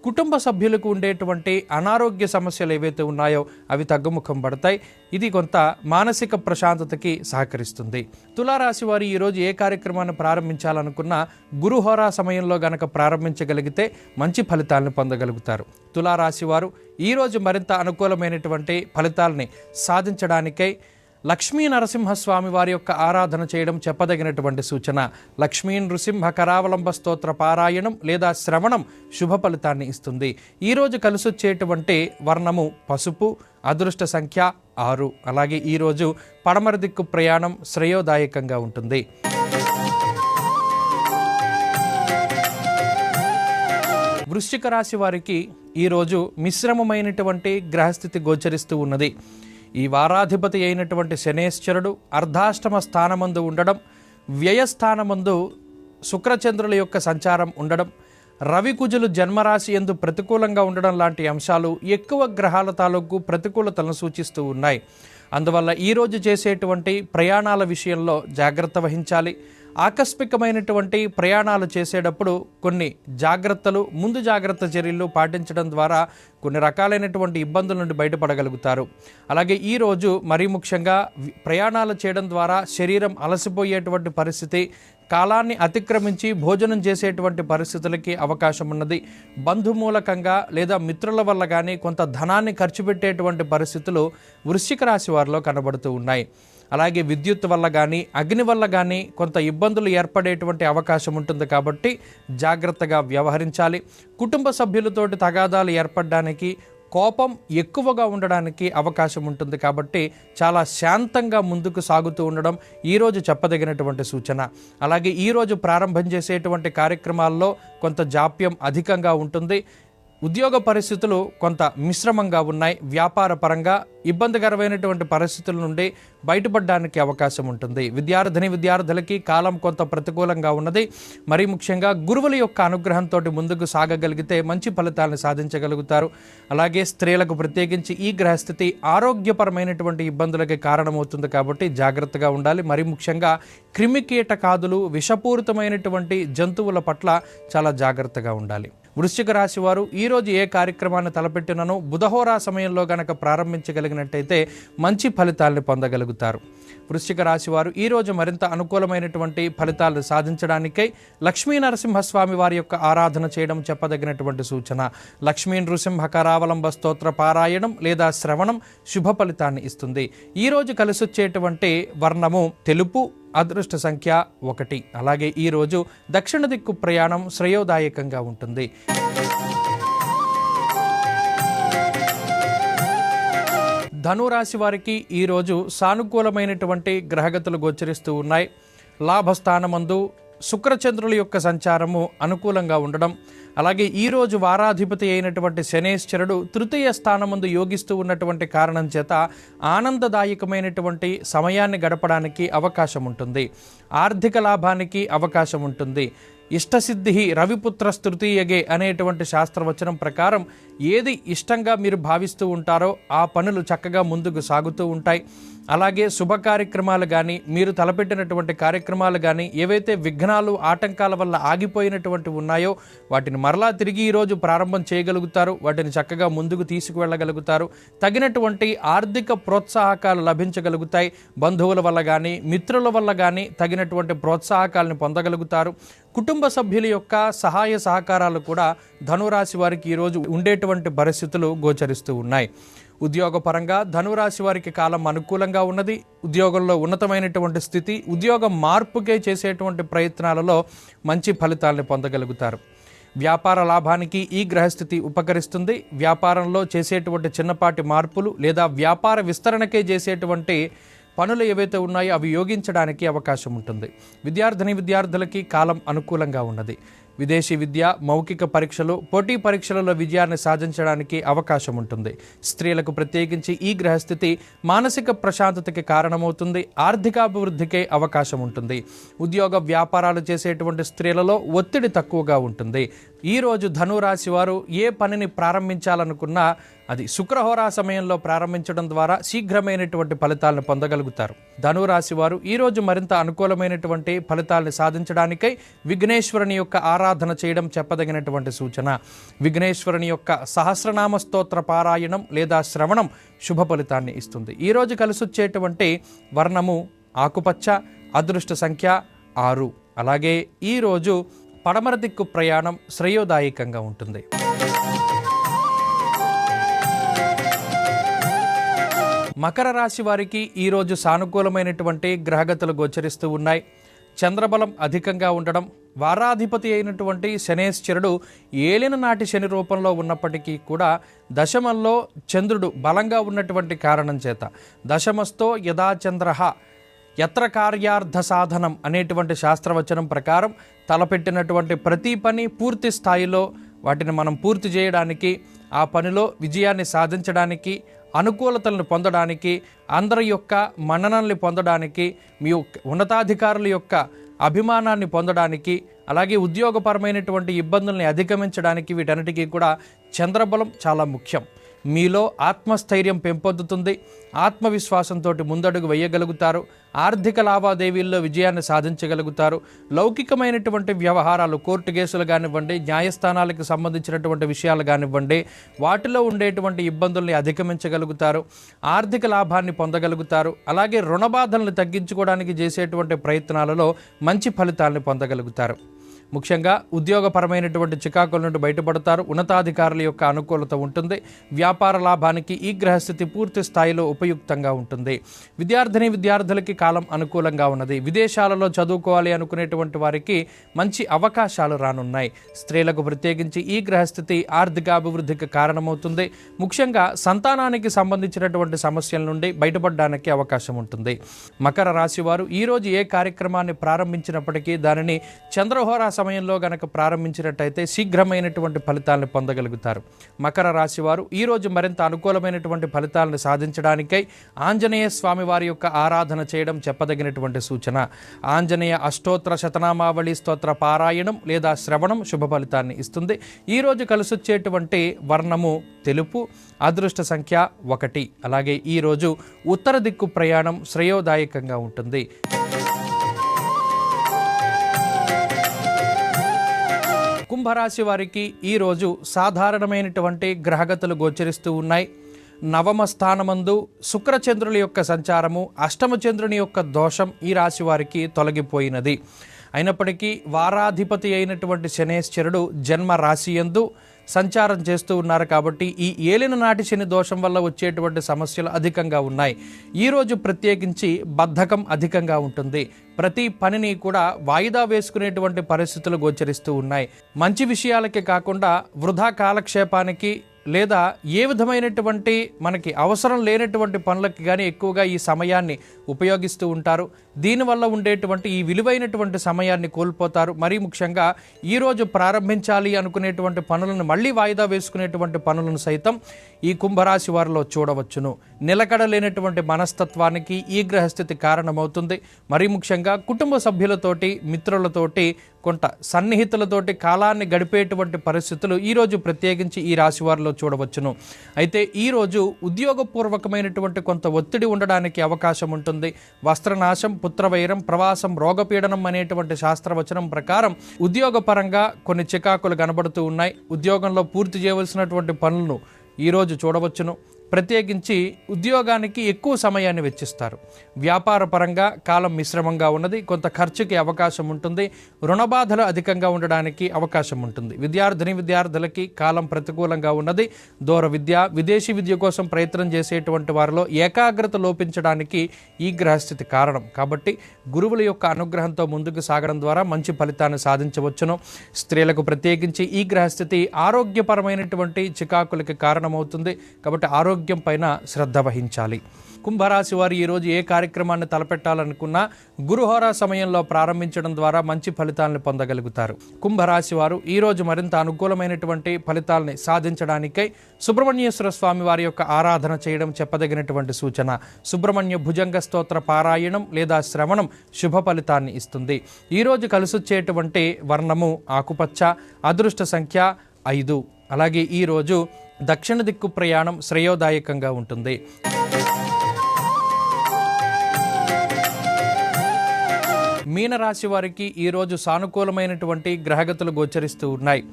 కుటుంబ సభ్యులకు ఉండేటువంటి అనారోగ్య సమస్యలు ఏవైతే ఉన్నాయో అవి తగ్గుముఖం పడతాయి. ఇది కొంత మానసిక ప్రశాంతతకి సహకరిస్తుంది. తులారాశి వారు ఈరోజు ఏ కార్యక్రమాన్ని ప్రారంభించాలనుకున్నా గురుహోరా సమయంలో గనక ప్రారంభించగలిగితే మంచి ఫలితాలను పొందగలుగుతారు. తులారాశి వారు ఈరోజు మరింత అనుకూలమైనటువంటి ఫలితాలని సాధించడానికై లక్ష్మీ నరసింహస్వామి వారి యొక్క ఆరాధన చేయడం చెప్పదగినటువంటి సూచన. లక్ష్మీ నృసింహ కరావలంబ స్తోత్ర పారాయణం లేదా శ్రవణం శుభ ఫలితాన్ని ఇస్తుంది. ఈరోజు కలిసొచ్చేటువంటి వర్ణము పసుపు, అదృష్ట సంఖ్య 6. అలాగే ఈరోజు పడమర దిక్కు ప్రయాణం శ్రేయోదాయకంగా ఉంటుంది. వృశ్చిక రాశి వారికి ఈరోజు మిశ్రమమైనటువంటి గ్రహస్థితి గోచరిస్తూ ఉన్నది. ఈ వారాధిపతి అయినటువంటి శనేశ్వరుడు అర్ధాష్టమ స్థానమందు ఉండడం, వ్యయస్థానమందు శుక్రచంద్రుల యొక్క సంచారం ఉండడం, రవికుజులు జన్మరాశి యందు ప్రతికూలంగా ఉండడం లాంటి అంశాలు ఎక్కువ గ్రహాల తాలూకు ప్రతికూలతలను సూచిస్తూ ఉన్నాయి. అందువల్ల ఈరోజు చేసేటువంటి ప్రయాణాల విషయంలో జాగ్రత్త వహించాలి. ఆకస్మికమైనటువంటి ప్రయాణాలు చేసేటప్పుడు కొన్ని జాగ్రత్తలు, ముందు జాగ్రత్త చర్యలు పాటించడం ద్వారా కొన్ని రకాలైనటువంటి ఇబ్బందుల నుండి బయటపడగలుగుతారు. అలాగే ఈరోజు మరీ ముఖ్యంగా ప్రయాణాలు చేయడం ద్వారా శరీరం అలసిపోయేటువంటి పరిస్థితి, కాలాన్ని అతిక్రమించి భోజనం చేసేటువంటి పరిస్థితులకి అవకాశం ఉన్నది. బంధుమూలకంగా లేదా మిత్రుల వల్ల కానీ కొంత ధనాన్ని ఖర్చు పెట్టేటువంటి పరిస్థితులు వృశ్చిక రాశి వారిలో కనబడుతూ ఉన్నాయి. అలాగే విద్యుత్ వల్ల కానీ, అగ్ని వల్ల కానీ కొంత ఇబ్బందులు ఏర్పడేటువంటి అవకాశం ఉంటుంది. కాబట్టి జాగ్రత్తగా వ్యవహరించాలి. కుటుంబ సభ్యులతోటి తగాదాలు ఏర్పడడానికి, కోపం ఎక్కువగా ఉండడానికి అవకాశం ఉంటుంది. కాబట్టి చాలా శాంతంగా ముందుకు సాగుతూ ఉండడం ఈరోజు చెప్పదగినటువంటి సూచన. అలాగే ఈరోజు ప్రారంభం చేసేటువంటి కార్యక్రమాల్లో కొంత జాప్యం అధికంగా ఉంటుంది. ఉద్యోగ పరిస్థితులు కొంత మిశ్రమంగా ఉన్నాయి. వ్యాపార పరంగా ఇబ్బందికరమైనటువంటి పరిస్థితుల నుండి బయటపడడానికి అవకాశం ఉంటుంది. విద్యార్థులకి కాలం కొంత ప్రతికూలంగా ఉన్నది. మరీ ముఖ్యంగా గురువుల యొక్క అనుగ్రహంతో ముందుకు సాగగలిగితే మంచి ఫలితాలను సాధించగలుగుతారు. అలాగే స్త్రీలకు ప్రత్యేకించి ఈ గ్రహస్థితి ఆరోగ్యపరమైనటువంటి ఇబ్బందులకి కారణమవుతుంది. కాబట్టి జాగ్రత్తగా ఉండాలి. మరీ ముఖ్యంగా క్రిమికీటకాదులు, విషపూరితమైనటువంటి జంతువుల పట్ల చాలా జాగ్రత్తగా ఉండాలి. వృశ్చిక రాశి వారు ఈరోజు ఏ కార్యక్రమాన్ని తలపెట్టినను బుధహోరా సమయంలో గనక ప్రారంభించగలిగినట్టయితే మంచి ఫలితాలను పొందగలుగుతారు. వృశ్చిక రాశి వారు ఈరోజు మరింత అనుకూలమైనటువంటి ఫలితాలను సాధించడానికై లక్ష్మీ నరసింహస్వామి వారి యొక్క ఆరాధన చేయడం చెప్పదగినటువంటి సూచన. లక్ష్మీ నృసింహ కరావలంబ స్తోత్ర పారాయణం లేదా శ్రవణం శుభ ఫలితాన్ని ఇస్తుంది. ఈరోజు కలిసొచ్చేటువంటి వర్ణము తెలుపు, అదృష్ట సంఖ్య 1. అలాగే ఈరోజు దక్షిణ దిక్కు ప్రయాణం శ్రేయోదాయకంగా ఉంటుంది. ధనురాశి వారికి ఈరోజు సానుకూలమైనటువంటి గ్రహగతులు గోచరిస్తూ ఉన్నాయి. లాభస్థానమందు శుక్రచంద్రుల యొక్క సంచారము అనుకూలంగా ఉండడం, అలాగే ఈరోజు వారాధిపతి అయినటువంటి శనేశ్వరుడు తృతీయ స్థానమందు యోగిస్తూ ఉన్నటువంటి కారణం చేత ఆనందదాయకమైనటువంటి సమయాన్ని గడపడానికి అవకాశం ఉంటుంది. ఆర్థిక లాభానికి అవకాశం ఉంటుంది. ఇష్టసిద్ధి రవిపుత్ర స్తృతీయగే అనేటువంటి శాస్త్రవచనం ప్రకారం ఏది ఇష్టంగా మీరు భావిస్తూ ఉంటారో ఆ పనులు చక్కగా ముందుకు సాగుతూ ఉంటాయి. అలాగే శుభ కార్యక్రమాలు కానీ, మీరు తలపెట్టినటువంటి కార్యక్రమాలు కానీ, ఏవైతే విఘ్నాలు ఆటంకాల వల్ల ఆగిపోయినటువంటి ఉన్నాయో వాటిని మరలా తిరిగి ఈరోజు ప్రారంభం చేయగలుగుతారు. వాటిని చక్కగా ముందుకు తీసుకువెళ్ళగలుగుతారు. తగినటువంటి ఆర్థిక ప్రోత్సాహకాలు లభించగలుగుతాయి. బంధువుల వల్ల కానీ, మిత్రుల వల్ల కానీ తగినటువంటి ప్రోత్సాహకాలను పొందగలుగుతారు. కుటుంబ సభ్యుల యొక్క సహాయ సహకారాలు కూడా ధనురాశి వారికి ఈరోజు ఉండేటువంటి పరిస్థితులు గోచరిస్తూ ఉన్నాయి. ఉద్యోగపరంగా ధనురాశి వారికి కాలం అనుకూలంగా ఉన్నది. ఉద్యోగంలో ఉన్నతమైనటువంటి స్థితి, ఉద్యోగం మార్పుకే చేసేటువంటి ప్రయత్నాలలో మంచి ఫలితాలను పొందగలుగుతారు. వ్యాపార లాభానికి ఈ గ్రహస్థితి ఉపకరిస్తుంది. వ్యాపారంలో చేసేటువంటి చిన్నపాటి మార్పులు లేదా వ్యాపార విస్తరణకే చేసేటువంటి పనులు ఏవైతే ఉన్నాయో అవి యోగించడానికి అవకాశం ఉంటుంది. విద్యార్థులకి కాలం అనుకూలంగా ఉన్నది. విదేశీ విద్య, మౌఖిక పరీక్షలు, పోటీ పరీక్షలలో విజయాన్ని సాధించడానికి అవకాశం ఉంటుంది. స్త్రీలకు ప్రత్యేకించి ఈ గ్రహస్థితి మానసిక ప్రశాంతతకి కారణమవుతుంది. ఆర్థికాభివృద్ధికే అవకాశం ఉంటుంది. ఉద్యోగ వ్యాపారాలు చేసేటువంటి స్త్రీలలో ఒత్తిడి తక్కువగా ఉంటుంది. ఈరోజు ధనురాశి వారు ఏ పనిని ప్రారంభించాలనుకున్నా అది శుక్రహోరా సమయంలో ప్రారంభించడం ద్వారా శీఘ్రమైనటువంటి ఫలితాలను పొందగలుగుతారు. ధనురాశి వారు ఈరోజు మరింత అనుకూలమైనటువంటి ఫలితాలను సాధించడానికై విఘ్నేశ్వరుని యొక్క ఆరాధన చేయడం చెప్పదగినటువంటి సూచన. విఘ్నేశ్వరుని యొక్క సహస్రనామ స్తోత్ర పారాయణం లేదా శ్రవణం శుభ ఫలితాన్ని ఇస్తుంది. ఈరోజు కలిసొచ్చేటువంటి వర్ణము ఆకుపచ్చ, అదృష్ట సంఖ్య 6. అలాగే ఈరోజు పడమర దిక్కు ప్రయాణం శ్రేయోదాయకంగా ఉంటుంది. మకర రాశి వారికి ఈరోజు సానుకూలమైనటువంటి గ్రహగతులు గోచరిస్తూ ఉన్నాయి. చంద్రబలం అధికంగా ఉండడం, వారాధిపతి అయినటువంటి శనేశ్వరుడు ఏలిన నాటి శని రూపంలో ఉన్నప్పటికీ కూడా దశమంలో చంద్రుడు బలంగా ఉన్నటువంటి కారణం చేత దశమస్థో యదా చంద్రః యత్ర కార్యార్థ సాధనం అనేటువంటి శాస్త్రవచనం ప్రకారం తలపెట్టినటువంటి ప్రతి పని పూర్తి స్థాయిలో వాటిని మనం పూర్తి చేయడానికి, ఆ పనిలో విజయాన్ని సాధించడానికి, అనుకూలతలను పొందడానికి, అందరి యొక్క మన్ననల్ని పొందడానికి, మీ ఉన్నతాధికారుల యొక్క అభిమానాన్ని పొందడానికి, అలాగే ఉద్యోగపరమైనటువంటి ఇబ్బందుల్ని అధిగమించడానికి వీటన్నిటికీ కూడా చంద్రబలం చాలా ముఖ్యం. మీలో ఆత్మస్థైర్యం పెంపొందుతుంది. ఆత్మవిశ్వాసంతో ముందడుగు వేయగలుగుతారు. ఆర్థిక లావాదేవీల్లో విజయాన్ని సాధించగలుగుతారు. లౌకికమైనటువంటి వ్యవహారాలు, కోర్టు కేసులు కానివ్వండి, న్యాయస్థానాలకు సంబంధించినటువంటి విషయాలు కానివ్వండి, వాటిలో ఉండేటువంటి ఇబ్బందుల్ని అధిగమించగలుగుతారు. ఆర్థిక లాభాన్ని పొందగలుగుతారు. అలాగే రుణబాధల్ని తగ్గించుకోవడానికి చేసేటువంటి ప్రయత్నాలలో మంచి ఫలితాలను పొందగలుగుతారు. ముఖ్యంగా ఉద్యోగపరమైనటువంటి చికాకుల నుండి బయటపడతారు. ఉన్నతాధికారుల యొక్క అనుకూలత ఉంటుంది. వ్యాపార లాభానికి ఈ గ్రహస్థితి పూర్తి స్థాయిలో ఉపయుక్తంగా ఉంటుంది. విద్యార్థులకి కాలం అనుకూలంగా ఉన్నది. విదేశాలలో చదువుకోవాలి అనుకునేటువంటి వారికి మంచి అవకాశాలు రానున్నాయి. స్త్రీలకు ప్రత్యేకించి ఈ గ్రహస్థితి ఆర్థికాభివృద్ధికి కారణమవుతుంది. ముఖ్యంగా సంతానానికి సంబంధించినటువంటి సమస్యల నుండి బయటపడడానికి అవకాశం ఉంటుంది. మకర రాశి వారు ఈరోజు ఏ కార్యక్రమాన్ని ప్రారంభించినప్పటికీ దానిని చంద్రహోరా సమయంలో గనక ప్రారంభించినట్టయితే శీఘ్రమైనటువంటి ఫలితాలను పొందగలుగుతారు. మకర రాశి వారు ఈరోజు మరింత అనుకూలమైనటువంటి ఫలితాలను సాధించడానికై ఆంజనేయ స్వామి వారి యొక్క ఆరాధన చేయడం చెప్పదగినటువంటి సూచన. ఆంజనేయ అష్టోత్తర శతనామావళి స్తోత్ర పారాయణం లేదా శ్రవణం శుభ ఫలితాన్ని ఇస్తుంది. ఈరోజు కలిసొచ్చేటువంటి వర్ణము తెలుపు, అదృష్ట సంఖ్య 1. అలాగే ఈరోజు ఉత్తర దిక్కు ప్రయాణం శ్రేయోదాయకంగా ఉంటుంది. కుంభరాశి వారికి ఈరోజు సాధారణమైనటువంటి గ్రహగతులు గోచరిస్తూ ఉన్నాయి. నవమ స్థానమందు శుక్రచంద్రుల యొక్క సంచారము, అష్టమ చంద్రుని యొక్క దోషం ఈ రాశి వారికి తొలగిపోయినది. అయినప్పటికీ వారాధిపతి అయినటువంటి శనేశ్వరుడు జన్మ రాశి యందు సంచారం చేస్తూ ఉన్నారు కాబట్టి ఈ ఏలిన నాటి శని దోషం వల్ల వచ్చేటువంటి సమస్యలు అధికంగా ఉన్నాయి. ఈరోజు ప్రత్యేకించి బద్ధకం అధికంగా ఉంటుంది. ప్రతి పనిని కూడా వాయిదా వేసుకునేటువంటి పరిస్థితులు గోచరిస్తూ ఉన్నాయి. మంచి విషయాలకే కాకుండా వృధా కాలక్షేపానికి లేదా ఏ విధమైనటువంటి మనకి అవసరం లేనటువంటి పనులకి కానీ ఎక్కువగా ఈ సమయాన్ని ఉపయోగిస్తూ ఉంటారు. దీనివల్ల ఉండేటువంటి ఈ విలువైనటువంటి సమయాన్ని కోల్పోతారు. మరీ ముఖ్యంగా ఈరోజు ప్రారంభించాలి అనుకునేటువంటి పనులను మళ్ళీ వాయిదా వేసుకునేటువంటి పనులను సైతం ఈ కుంభరాశి వారిలో చూడవచ్చును. నిలకడలేనటువంటి మనస్తత్వానికి ఈ గ్రహస్థితి కారణమవుతుంది. మరీ ముఖ్యంగా కుటుంబ సభ్యులతోటి, మిత్రులతోటి కొంత సన్నిహితులతోటి కాలాన్ని గడిపేటువంటి పరిస్థితులు ఈరోజు ప్రత్యేకించి ఈ రాశి వారిలో చూడవచ్చును. అయితే ఈరోజు ఉద్యోగపూర్వకమైనటువంటి కొంత ఒత్తిడి ఉండడానికి అవకాశం ఉంటుంది. వస్త్రనాశం, పుత్రవైరం, ప్రవాసం, రోగపీడనం అనేటువంటి శాస్త్రవచనం ప్రకారం ఉద్యోగపరంగా కొన్ని చికాకులు కనబడుతూ ఉన్నాయి. ఉద్యోగంలో పూర్తి చేయవలసినటువంటి పనులను ఈరోజు చూడవచ్చును. ప్రత్యేకించి ఉద్యోగానికి ఎక్కువ సమయాన్ని వెచ్చిస్తారు. వ్యాపార పరంగా కాలం మిశ్రమంగా ఉన్నది. కొంత ఖర్చుకి అవకాశం ఉంటుంది. రుణబాధలు అధికంగా ఉండడానికి అవకాశం ఉంటుంది. విద్యార్థులకి కాలం ప్రతికూలంగా ఉన్నది. దూర విద్య, విదేశీ విద్య కోసం ప్రయత్నం చేసేటువంటి వారిలో ఏకాగ్రత లోపించడానికి ఈ గ్రహస్థితి కారణం. కాబట్టి గురువుల యొక్క అనుగ్రహంతో ముందుకు సాగడం ద్వారా మంచి ఫలితాన్ని సాధించవచ్చును. స్త్రీలకు ప్రత్యేకించి ఈ గ్రహస్థితి ఆరోగ్యపరమైనటువంటి చికాకులకి కారణమవుతుంది. కాబట్టి ఆరోగ్యం పైన శ్రద్ధ వహించాలి. కుంభరాశి వారు ఈరోజు ఏ కార్యక్రమాన్ని తలపెట్టాలనుకున్నా గురుహోరా సమయంలో ప్రారంభించడం ద్వారా మంచి ఫలితాలను పొందగలుగుతారు. కుంభరాశి వారు ఈరోజు మరింత అనుకూలమైనటువంటి ఫలితాలని సాధించడానికై సుబ్రహ్మణ్యేశ్వర స్వామి వారి యొక్క ఆరాధన చేయడం చెప్పదగినటువంటి సూచన. సుబ్రహ్మణ్య భుజంగ స్తోత్ర పారాయణం లేదా శ్రవణం శుభ ఫలితాన్ని ఇస్తుంది. ఈరోజు కలిసొచ్చేటువంటి వర్ణము ఆకుపచ్చ, అదృష్ట సంఖ్య 5. అలాగే ఈరోజు దక్షిణ దిక్కు ప్రయాణం శ్రేయోదాయకంగా ఉంటుంది. మీనరాశి వారికి ఈరోజు సానుకూలమైనటువంటి గ్రహగతులు గోచరిస్తూ ఉన్నాయి.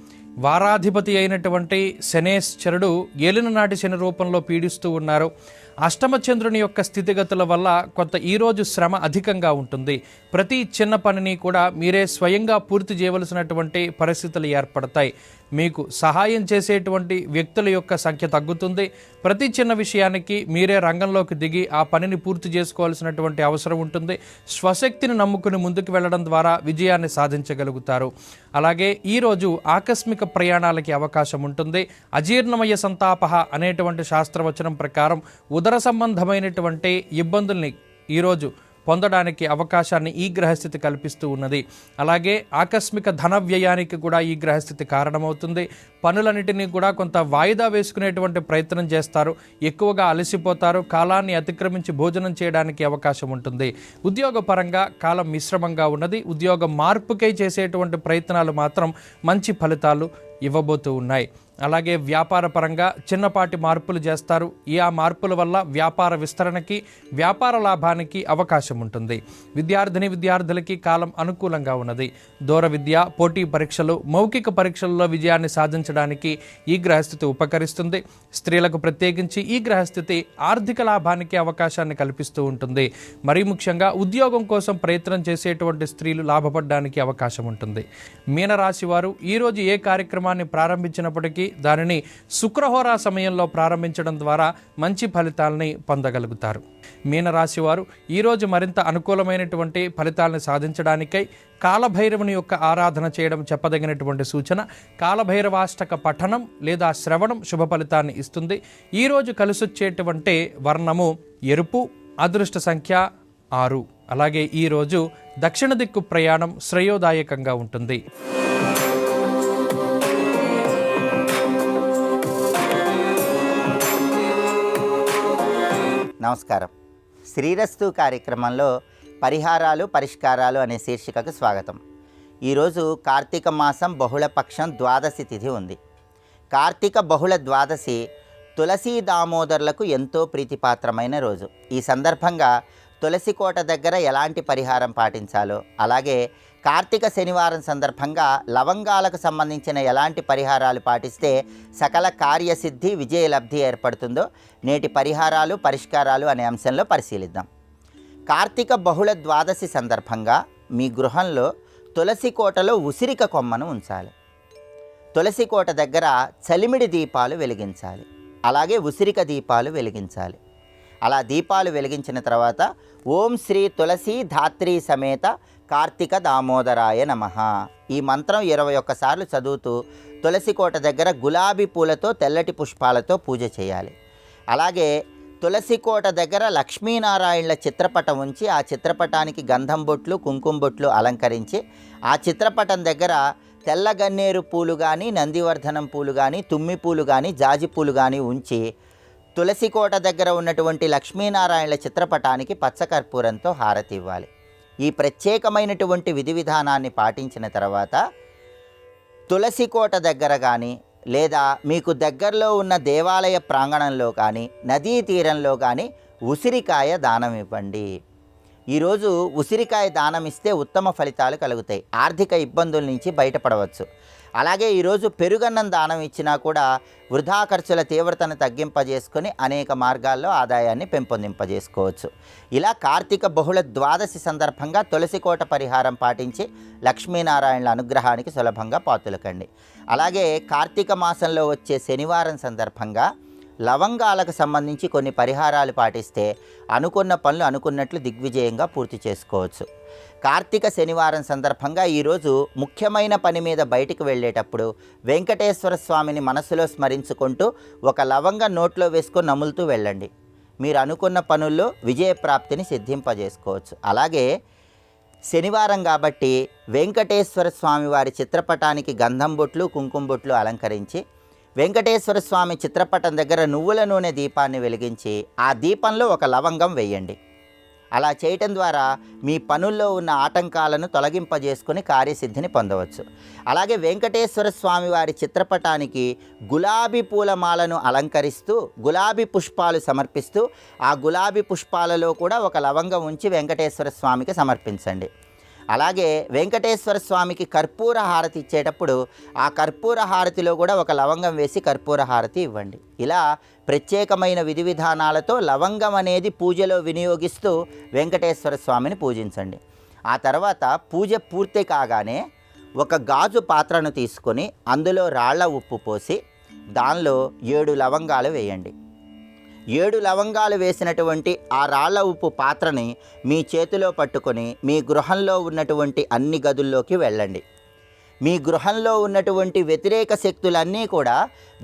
వారాధిపతి అయినటువంటి శనేశ్వరుడు ఏలిన నాటి శని రూపంలో పీడిస్తూ ఉన్నారు. అష్టమ చంద్రుని యొక్క స్థితిగతుల వల్ల కొంత ఈరోజు శ్రమ అధికంగా ఉంటుంది. ప్రతి చిన్న పనిని కూడా మీరే స్వయంగా పూర్తి చేయవలసినటువంటి పరిస్థితులు ఏర్పడతాయి. మీకు సహాయం చేసేటువంటి వ్యక్తుల యొక్క సంఖ్య తగ్గుతుంది. ప్రతి చిన్న విషయానికి మీరే రంగంలోకి దిగి ఆ పనిని పూర్తి చేసుకోవాల్సినటువంటి అవసరం ఉంటుంది. స్వశక్తిని నమ్ముకుని ముందుకు వెళ్ళడం ద్వారా విజయాన్ని సాధించగలుగుతారు. అలాగే ఈరోజు ఆకస్మిక ప్రయాణాలకి అవకాశం ఉంటుంది. అజీర్ణమయ సంతాపహ అనేటువంటి శాస్త్రవచనం ప్రకారం ఉదర సంబంధమైనటువంటి ఇబ్బందుల్ని ఈరోజు పొందడానికి అవకాశాన్ని ఈ గ్రహస్థితి కల్పిస్తూ ఉన్నది. అలాగే ఆకస్మిక ధన వ్యయానికి కూడా ఈ గ్రహస్థితి కారణమవుతుంది. పనులన్నిటినీ కూడా కొంత వాయిదా వేసుకునేటువంటి ప్రయత్నం చేస్తారు. ఎక్కువగా అలసిపోతారు. కాలాన్ని అతిక్రమించి భోజనం చేయడానికి అవకాశం ఉంటుంది. ఉద్యోగపరంగా కాలం మిశ్రమంగా ఉన్నది. ఉద్యోగ మార్పుకై చేసేటువంటి ప్రయత్నాలు మాత్రం మంచి ఫలితాలు ఇవ్వబోతూ ఉన్నాయి. అలాగే వ్యాపార పరంగా చిన్నపాటి మార్పులు చేస్తారు. ఆ మార్పుల వల్ల వ్యాపార విస్తరణకి, వ్యాపార లాభానికి అవకాశం ఉంటుంది. విద్యార్థులకి కాలం అనుకూలంగా ఉన్నది. దూర విద్య, పోటీ పరీక్షలు, మౌఖిక పరీక్షల్లో విజయాన్ని సాధించడానికి ఈ గ్రహస్థితి ఉపకరిస్తుంది. స్త్రీలకు ప్రత్యేకించి ఈ గ్రహస్థితి ఆర్థిక లాభానికి అవకాశాన్ని కల్పిస్తూ ఉంటుంది. మరీ ముఖ్యంగా ఉద్యోగం కోసం ప్రయత్నం చేసేటువంటి స్త్రీలు లాభపడడానికి అవకాశం ఉంటుంది. మీనరాశి వారు ఈరోజు ఏ కార్యక్రమాన్ని ప్రారంభించినప్పటికీ దానిని శుక్రహోరా సమయంలో ప్రారంభించడం ద్వారా మంచి ఫలితాలని పొందగలుగుతారు. మీనరాశి వారు ఈరోజు మరింత అనుకూలమైనటువంటి ఫలితాలను సాధించడానికై కాలభైరవుని యొక్క ఆరాధన చేయడం చెప్పదగినటువంటి సూచన. కాలభైరవాష్టక పఠనం లేదా శ్రవణం శుభ ఫలితాన్ని ఇస్తుంది. ఈరోజు కలిసొచ్చేటువంటి వర్ణము ఎరుపు, అదృష్ట సంఖ్య 6. అలాగే ఈరోజు దక్షిణ దిక్కు ప్రయాణం శ్రేయోదాయకంగా ఉంటుంది. నమస్కారం. శ్రీరస్తు కార్యక్రమంలో పరిహారాలు పరిష్కారాలు అనే శీర్షికకు స్వాగతం. ఈరోజు కార్తీక మాసం బహుళపక్షం ద్వాదశి తిథి ఉంది. కార్తీక బహుళ ద్వాదశి తులసీ దామోదరులకు ఎంతో ప్రీతిపాత్రమైన రోజు. ఈ సందర్భంగా తులసి కోట దగ్గర ఎలాంటి పరిహారం పాటించాలో, అలాగే కార్తీక శనివారం సందర్భంగా లవంగాలకు సంబంధించిన ఎలాంటి పరిహారాలు పాటిస్తే సకల కార్యసిద్ధి విజయలబ్ధి ఏర్పడుతుందో నేటి పరిహారాలు పరిష్కారాలు అనే అంశంలో పరిశీలిద్దాం. కార్తీక బహుళ ద్వాదశి సందర్భంగా మీ గృహంలో తులసి కోటలో ఉసిరిక కొమ్మను ఉంచాలి. తులసి కోట దగ్గర చలిమిడి దీపాలు వెలిగించాలి. అలాగే ఉసిరిక దీపాలు వెలిగించాలి. అలా దీపాలు వెలిగించిన తర్వాత ఓం శ్రీ తులసి ధాత్రీ సమేత కార్తీక దామోదరాయ నమః ఈ మంత్రం 21 సార్లు చదువుతూ తులసి కోట దగ్గర గులాబీ పూలతో తెల్లటి పుష్పాలతో పూజ చేయాలి. అలాగే తులసి కోట దగ్గర లక్ష్మీనారాయణుల చిత్రపటం ఉంచి ఆ చిత్రపటానికి గంధం బొట్లు, కుంకుమ బొట్లు అలంకరించి ఆ చిత్రపటం దగ్గర తెల్ల గన్నేరు పూలు కానీ, నందివర్ధనం పూలు కానీ, తుమ్మి పూలు కానీ, జాజి పూలు కానీ ఉంచి తులసి కోట దగ్గర ఉన్నటువంటి లక్ష్మీనారాయణుల చిత్రపటానికి పచ్చకర్పూరంతో హారతి ఇవ్వాలి. ఈ ప్రత్యేకమైనటువంటి విధి విధానాన్ని పాటించిన తర్వాత తులసి కోట దగ్గర కానీ లేదా మీకు దగ్గరలో ఉన్న దేవాలయ ప్రాంగణంలో కానీ నదీ తీరంలో కానీ ఉసిరికాయ దానం ఇవ్వండి. ఈరోజు ఉసిరికాయ దానం ఇస్తే ఉత్తమ ఫలితాలు కలుగుతాయి, ఆర్థిక ఇబ్బందుల నుంచి బయటపడవచ్చు. అలాగే ఈరోజు పెరుగన్నం దానం ఇచ్చినా కూడా వృధా ఖర్చుల తీవ్రతను తగ్గింపజేసుకొని అనేక మార్గాల్లో ఆదాయాన్ని పెంపొందింపజేసుకోవచ్చు. ఇలా కార్తీక బహుళ ద్వాదశి సందర్భంగా తులసికోట పరిహారం పాటించి లక్ష్మీనారాయణుల అనుగ్రహానికి సులభంగా పాతులకండి. అలాగే కార్తీక మాసంలో వచ్చే శనివారం సందర్భంగా లవంగాలకు సంబంధించి కొన్ని పరిహారాలు పాటిస్తే అనుకున్న పనులు అనుకున్నట్లు దిగ్విజయంగా పూర్తి చేసుకోవచ్చు. కార్తీక శనివారం సందర్భంగా ఈరోజు ముఖ్యమైన పని మీద బయటికి వెళ్ళేటప్పుడు వెంకటేశ్వర స్వామిని మనసులో స్మరించుకుంటూ ఒక లవంగ నోట్లో వేసుకొని నములుతూ వెళ్ళండి. మీరు అనుకున్న పనుల్లో విజయప్రాప్తిని సిద్ధింపజేసుకోవచ్చు. అలాగే శనివారం కాబట్టి వెంకటేశ్వర స్వామి వారి చిత్రపటానికి గంధం బొట్లు కుంకుమ బొట్లు అలంకరించి వెంకటేశ్వర స్వామి చిత్రపటం దగ్గర నువ్వుల నూనె దీపాన్ని వెలిగించి ఆ దీపంలో ఒక లవంగం వేయండి. అలా చేయటం ద్వారా మీ పనుల్లో ఉన్న ఆటంకాలను తొలగింపజేసుకొని కార్యసిద్ధిని పొందవచ్చు. అలాగే వెంకటేశ్వర స్వామి వారి చిత్రపటానికి గులాబీ పూలమాలను అలంకరిస్తూ గులాబీ పుష్పాలు సమర్పిస్తూ ఆ గులాబీ పుష్పాలలో కూడా ఒక లవంగం ఉంచి వెంకటేశ్వర స్వామికి సమర్పించండి. అలాగే వెంకటేశ్వర స్వామికి కర్పూర హారతి ఇచ్చేటప్పుడు ఆ కర్పూర హారతిలో కూడా ఒక లవంగం వేసి కర్పూర హారతి ఇవ్వండి. ఇలా ప్రత్యేకమైన విధి విధానాలతో లవంగం అనేది పూజలో వినియోగిస్తూ వెంకటేశ్వర స్వామిని పూజించండి. ఆ తర్వాత పూజ పూర్తి కాగానే ఒక గాజు పాత్రను తీసుకొని అందులో రాళ్ల ఉప్పు పోసి దానిలో 7 లవంగాలు వేయండి. 7 లవంగాలు వేసినటువంటి ఆ రాళ్ల ఉప్పు పాత్రని మీ చేతిలో పట్టుకొని మీ గృహంలో ఉన్నటువంటి అన్ని గదుల్లోకి వెళ్ళండి. మీ గృహంలో ఉన్నటువంటి వ్యతిరేక శక్తులన్నీ కూడా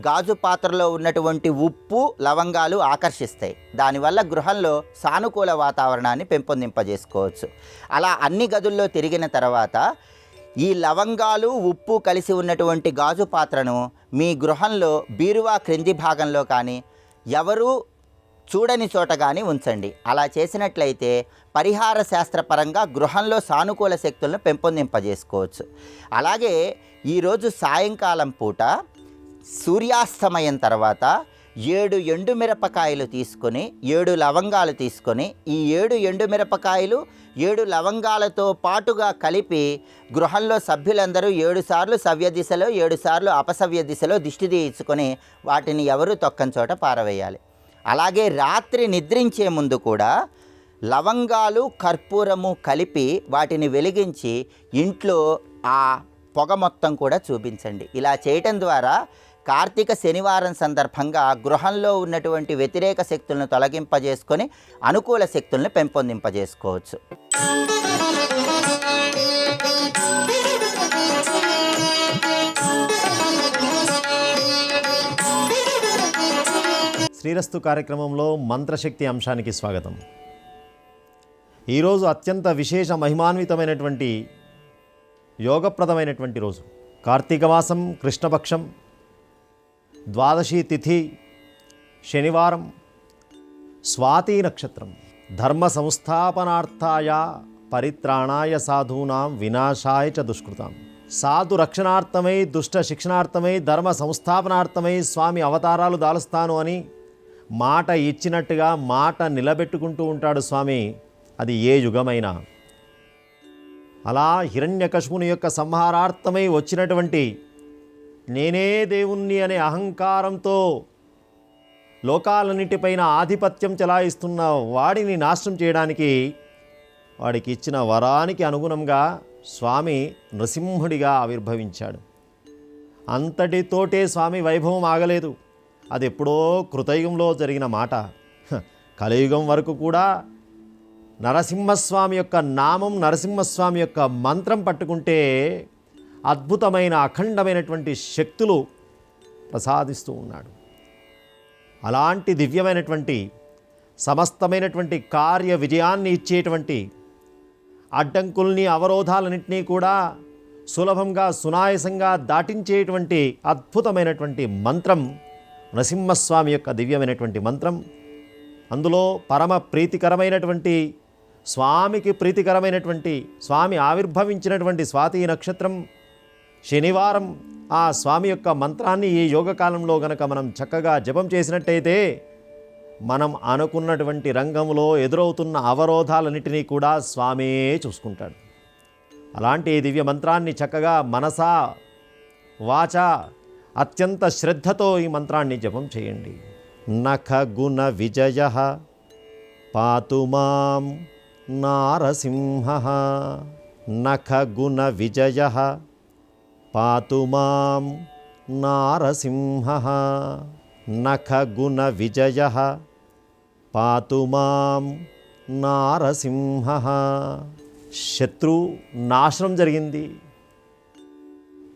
గాజు పాత్రలో ఉన్నటువంటి ఉప్పు లవంగాలు ఆకర్షిస్తాయి. దానివల్ల గృహంలో సానుకూల వాతావరణాన్ని పెంపొందింపజేసుకోవచ్చు. అలా అన్ని గదుల్లో తిరిగిన తర్వాత ఈ లవంగాలు ఉప్పు కలిసి ఉన్నటువంటి గాజు పాత్రను మీ గృహంలో బీరువా క్రింది భాగంలో కానీ ఎవరూ చూడని చోట కానీ ఉంచండి. అలా చేసినట్లయితే పరిహార శాస్త్రపరంగా గృహంలో సానుకూల శక్తులను పెంపొందింపజేసుకోవచ్చు. అలాగే ఈరోజు సాయంకాలం పూట సూర్యాస్తమయం తర్వాత 7 ఎండుమిరపకాయలు తీసుకొని 7 లవంగాలు తీసుకొని ఈ 7 ఎండుమిరపకాయలు 7 లవంగాలతో పాటుగా కలిపి గృహంలో సభ్యులందరూ 7 సార్లు సవ్య దిశలో 7 సార్లు అపసవ్య దిశలో దిష్టి తీయించుకొని వాటిని ఎవరూ తొక్కని చోట పారవేయాలి. అలాగే రాత్రి నిద్రించే ముందు కూడా లవంగాలు కర్పూరము కలిపి వాటిని వెలిగించి ఇంట్లో ఆ పొగ మొత్తం కూడా చూపించండి. ఇలా చేయటం ద్వారా కార్తీక శనివారం సందర్భంగా గృహంలో ఉన్నటువంటి వ్యతిరేక శక్తులను తొలగింపజేసుకొని అనుకూల శక్తులను పెంపొందింపజేసుకోవచ్చు. శ్రీరస్తు కార్యక్రమంలో మంత్రశక్తి అంశానికి స్వాగతం. ఈరోజు అత్యంత విశేష మహిమాన్వితమైనటువంటి యోగప్రదమైనటువంటి రోజు. కార్తీక మాసం కృష్ణపక్షం ద్వాదశి తిథి శనివారం స్వాతి నక్షత్రం. ధర్మ సంస్థాపనార్థాయ పరిత్రాణాయ సాధూనాం వినాశాయ చ దుష్కృతాం. సాధు రక్షణార్థమై దుష్ట శిక్షణార్థమై ధర్మ సంస్థాపనార్థమై స్వామి అవతారాలు దాలుస్తాను అని మాట ఇచ్చినట్టుగా మాట నిలబెట్టుకుంటూ ఉంటాడు స్వామి. అది ఏ యుగమైనా. అలా హిరణ్యకశిపుని యొక్క సంహారార్థమై వచ్చినటువంటి నేనే దేవుణ్ణి అనే అహంకారంతో లోకాలన్నిటిపైన ఆధిపత్యం చెలాయిస్తున్న వాడిని నాశనం చేయడానికి వాడికి ఇచ్చిన వరానికి అనుగుణంగా స్వామి నృసింహుడిగా ఆవిర్భవించాడు. అంతటితోటే స్వామి వైభవం ఆగలేదు. అది ఎప్పుడో కృతయుగంలో జరిగిన మాట. కలియుగం వరకు కూడా నరసింహస్వామి యొక్క నామం నరసింహస్వామి యొక్క మంత్రం పట్టుకుంటే అద్భుతమైన అఖండమైనటువంటి శక్తులు ప్రసాదిస్తూ ఉన్నాడు. అలాంటి దివ్యమైనటువంటి సమస్తమైనటువంటి కార్య విజయాన్ని ఇచ్చేటువంటి అడ్డంకుల్ని అవరోధాలన్నింటినీ కూడా సులభంగా సునాయాసంగా దాటించేటువంటి అద్భుతమైనటువంటి మంత్రం నరసింహస్వామి యొక్క దివ్యమైనటువంటి మంత్రం. అందులో పరమ ప్రీతికరమైనటువంటి స్వామికి ప్రీతికరమైనటువంటి, స్వామి ఆవిర్భవించినటువంటి స్వాతి నక్షత్రం శనివారం ఆ స్వామి యొక్క మంత్రాన్ని ఈ యోగకాలంలో గనక మనం చక్కగా జపం చేసినట్టయితే మనం అనుకున్నటువంటి రంగంలో ఎదురవుతున్న అవరోధాలన్నిటినీ కూడా స్వామే చూసుకుంటాడు. అలాంటి దివ్య మంత్రాన్ని చక్కగా మనసా వాచా అత్యంత శ్రద్ధతో ఈ మంత్రాన్ని జపం చేయండి. నఖ గుణ విజయ పాతు మాం నారసింహ, నఖ గుణ విజయ పాతు మాం నారసింహ, నఖ గుణ విజయ పాతు మాం నారసింహ. శత్రు నాశనం జరిగింది.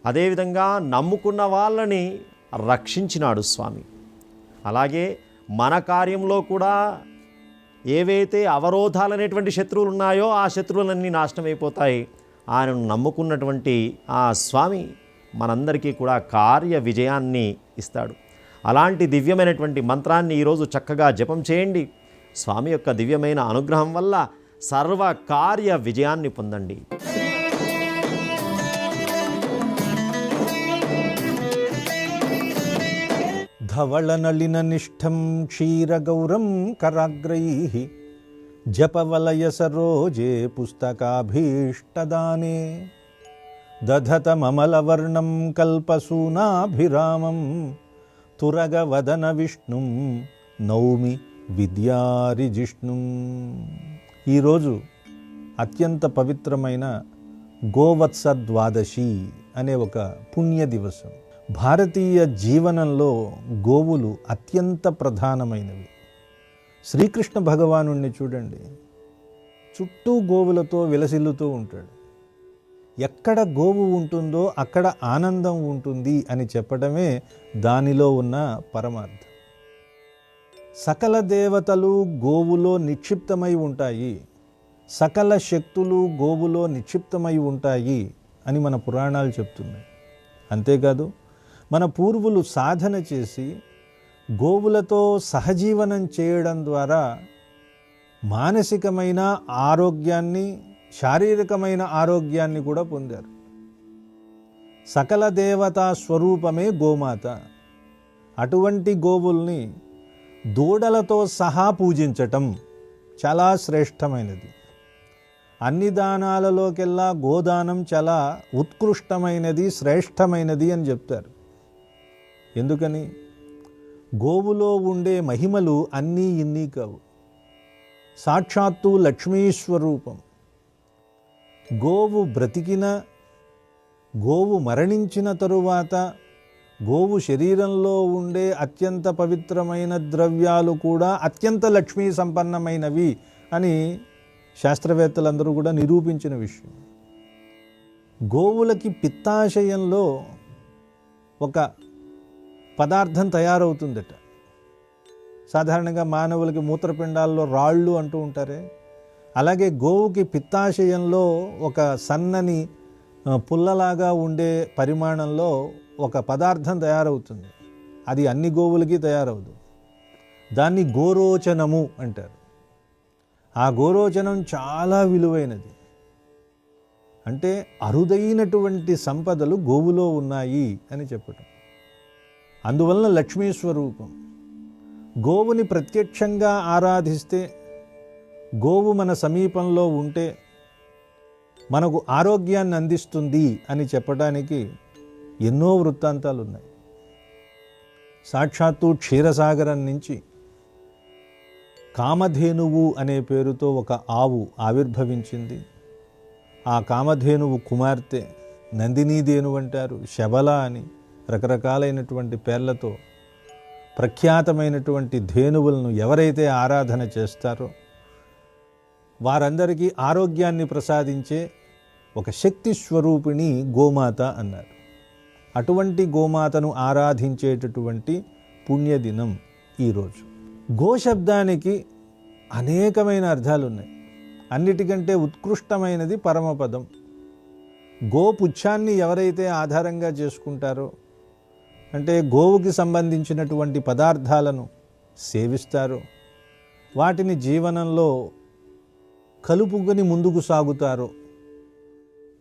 అదేవిధంగా నమ్ముకున్న వాళ్ళని రక్షించినాడు స్వామి. అలాగే మన కార్యంలో కూడా ఏవైతే అవరోధాలనేటువంటి శత్రువులు ఉన్నాయో ఆ శత్రువులన్నీ నాశనం అయిపోతాయి. ఆయనను నమ్ముకున్నటువంటి ఆ స్వామి మనందరికీ కూడా కార్య విజయాన్ని ఇస్తాడు. అలాంటి దివ్యమైనటువంటి మంత్రాన్ని ఈరోజు చక్కగా జపం చేయండి. స్వామి యొక్క దివ్యమైన అనుగ్రహం వల్ల సర్వ కార్య విజయాన్ని పొందండి. ధవళనళిననిష్టం క్షీరగౌరం కరాగ్రైః జపవలయ సరోజే పుస్తకాభీష్టదానే దధతమమలవర్ణం కల్పసూనాభిరామం తురగవదన విష్ణుం నౌమి విద్యారిజిష్ణుం. ఈరోజు అత్యంత పవిత్రమైన గోవత్స ద్వాదశి అనే ఒక పుణ్య దివసం. భారతీయ జీవనంలో గోవులు అత్యంత ప్రధానమైనవి. శ్రీకృష్ణ భగవానుణ్ణి చూడండి, చుట్టూ గోవులతో విలసిల్లుతూ ఉంటాడు. ఎక్కడ గోవు ఉంటుందో అక్కడ ఆనందం ఉంటుంది అని చెప్పడమే దానిలో ఉన్న పరమార్థం. సకల దేవతలు గోవులో నిక్షిప్తమై ఉంటాయి, సకల శక్తులు గోవులో నిక్షిప్తమై ఉంటాయి అని మన పురాణాలు చెప్తున్నాయి. అంతేకాదు మన పూర్వులు సాధన చేసి గోవులతో సహజీవనం చేయడం ద్వారా మానసికమైన ఆరోగ్యాన్ని, శారీరకమైన ఆరోగ్యాన్ని కూడా పొందారు. సకల దేవతా స్వరూపమే గోమాత. అటువంటి గోవుల్ని దూడలతో సహా పూజించటం చాలా శ్రేష్టమైనది. అన్ని దానాలలోకెల్లా గోదానం చాలా ఉత్కృష్టమైనది, శ్రేష్టమైనది అని చెప్తారు. ఎందుకని? గోవులో ఉండే మహిమలు అన్నీ ఇన్నీ కావు. సాక్షాత్తు లక్ష్మీస్వరూపం. గోవు బ్రతికిన, గోవు మరణించిన తరువాత గోవు శరీరంలో ఉండే అత్యంత పవిత్రమైన ద్రవ్యాలు కూడా అత్యంత లక్ష్మీ సంపన్నమైనవి అని శాస్త్రవేత్తలందరూ కూడా నిరూపించిన విషయం. గోవులకి పిత్తాశయంలో ఒక పదార్థం తయారవుతుందట. సాధారణంగా మానవులకి మూత్రపిండాల్లో రాళ్ళు అంటూ ఉంటారే, అలాగే గోవుకి పిత్తాశయంలో ఒక సన్నని పుల్లలాగా ఉండే పరిమాణంలో ఒక పదార్థం తయారవుతుంది. అది అన్ని గోవులకి తయారవదు. దాన్ని గోరోచనము అంటారు. ఆ గోరోచనం చాలా విలువైనది. అంటే అరుదైనటువంటి సంపదలు గోవులో ఉన్నాయి అని చెప్పటం. అందువలన లక్ష్మీ స్వరూపం. గోవుని ప్రత్యక్షంగా ఆరాధిస్తే, గోవు మన సమీపంలో ఉంటే మనకు ఆరోగ్యాన్ని అందిస్తుంది అని చెప్పడానికి ఎన్నో వృత్తాంతాలు ఉన్నాయి. సాక్షాత్తు క్షీరసాగరం నుంచి కామధేనువు అనే పేరుతో ఒక ఆవు ఆవిర్భవించింది. ఆ కామధేనువు కుమార్తె నందినీధేనువు అంటారు, శబల అని రకరకాలైనటువంటి పేర్లతో ప్రఖ్యాతమైనటువంటి ధేనువులను ఎవరైతే ఆరాధన చేస్తారో వారందరికీ ఆరోగ్యాన్ని ప్రసాదించే ఒక శక్తి స్వరూపిణి గోమాత అన్నారు. అటువంటి గోమాతను ఆరాధించేటటువంటి పుణ్యదినం ఈరోజు. గోశబ్దానికి అనేకమైన అర్థాలు ఉన్నాయి. అన్నిటికంటే ఉత్కృష్టమైనది పరమపదం. గోపుచ్ఛాన్ని ఎవరైతే ఆధారంగా చేసుకుంటారో, అంటే గోవుకి సంబంధించినటువంటి పదార్థాలను సేవిస్తారో, వాటిని జీవనంలో కలుపుకొని ముందుకు సాగుతారో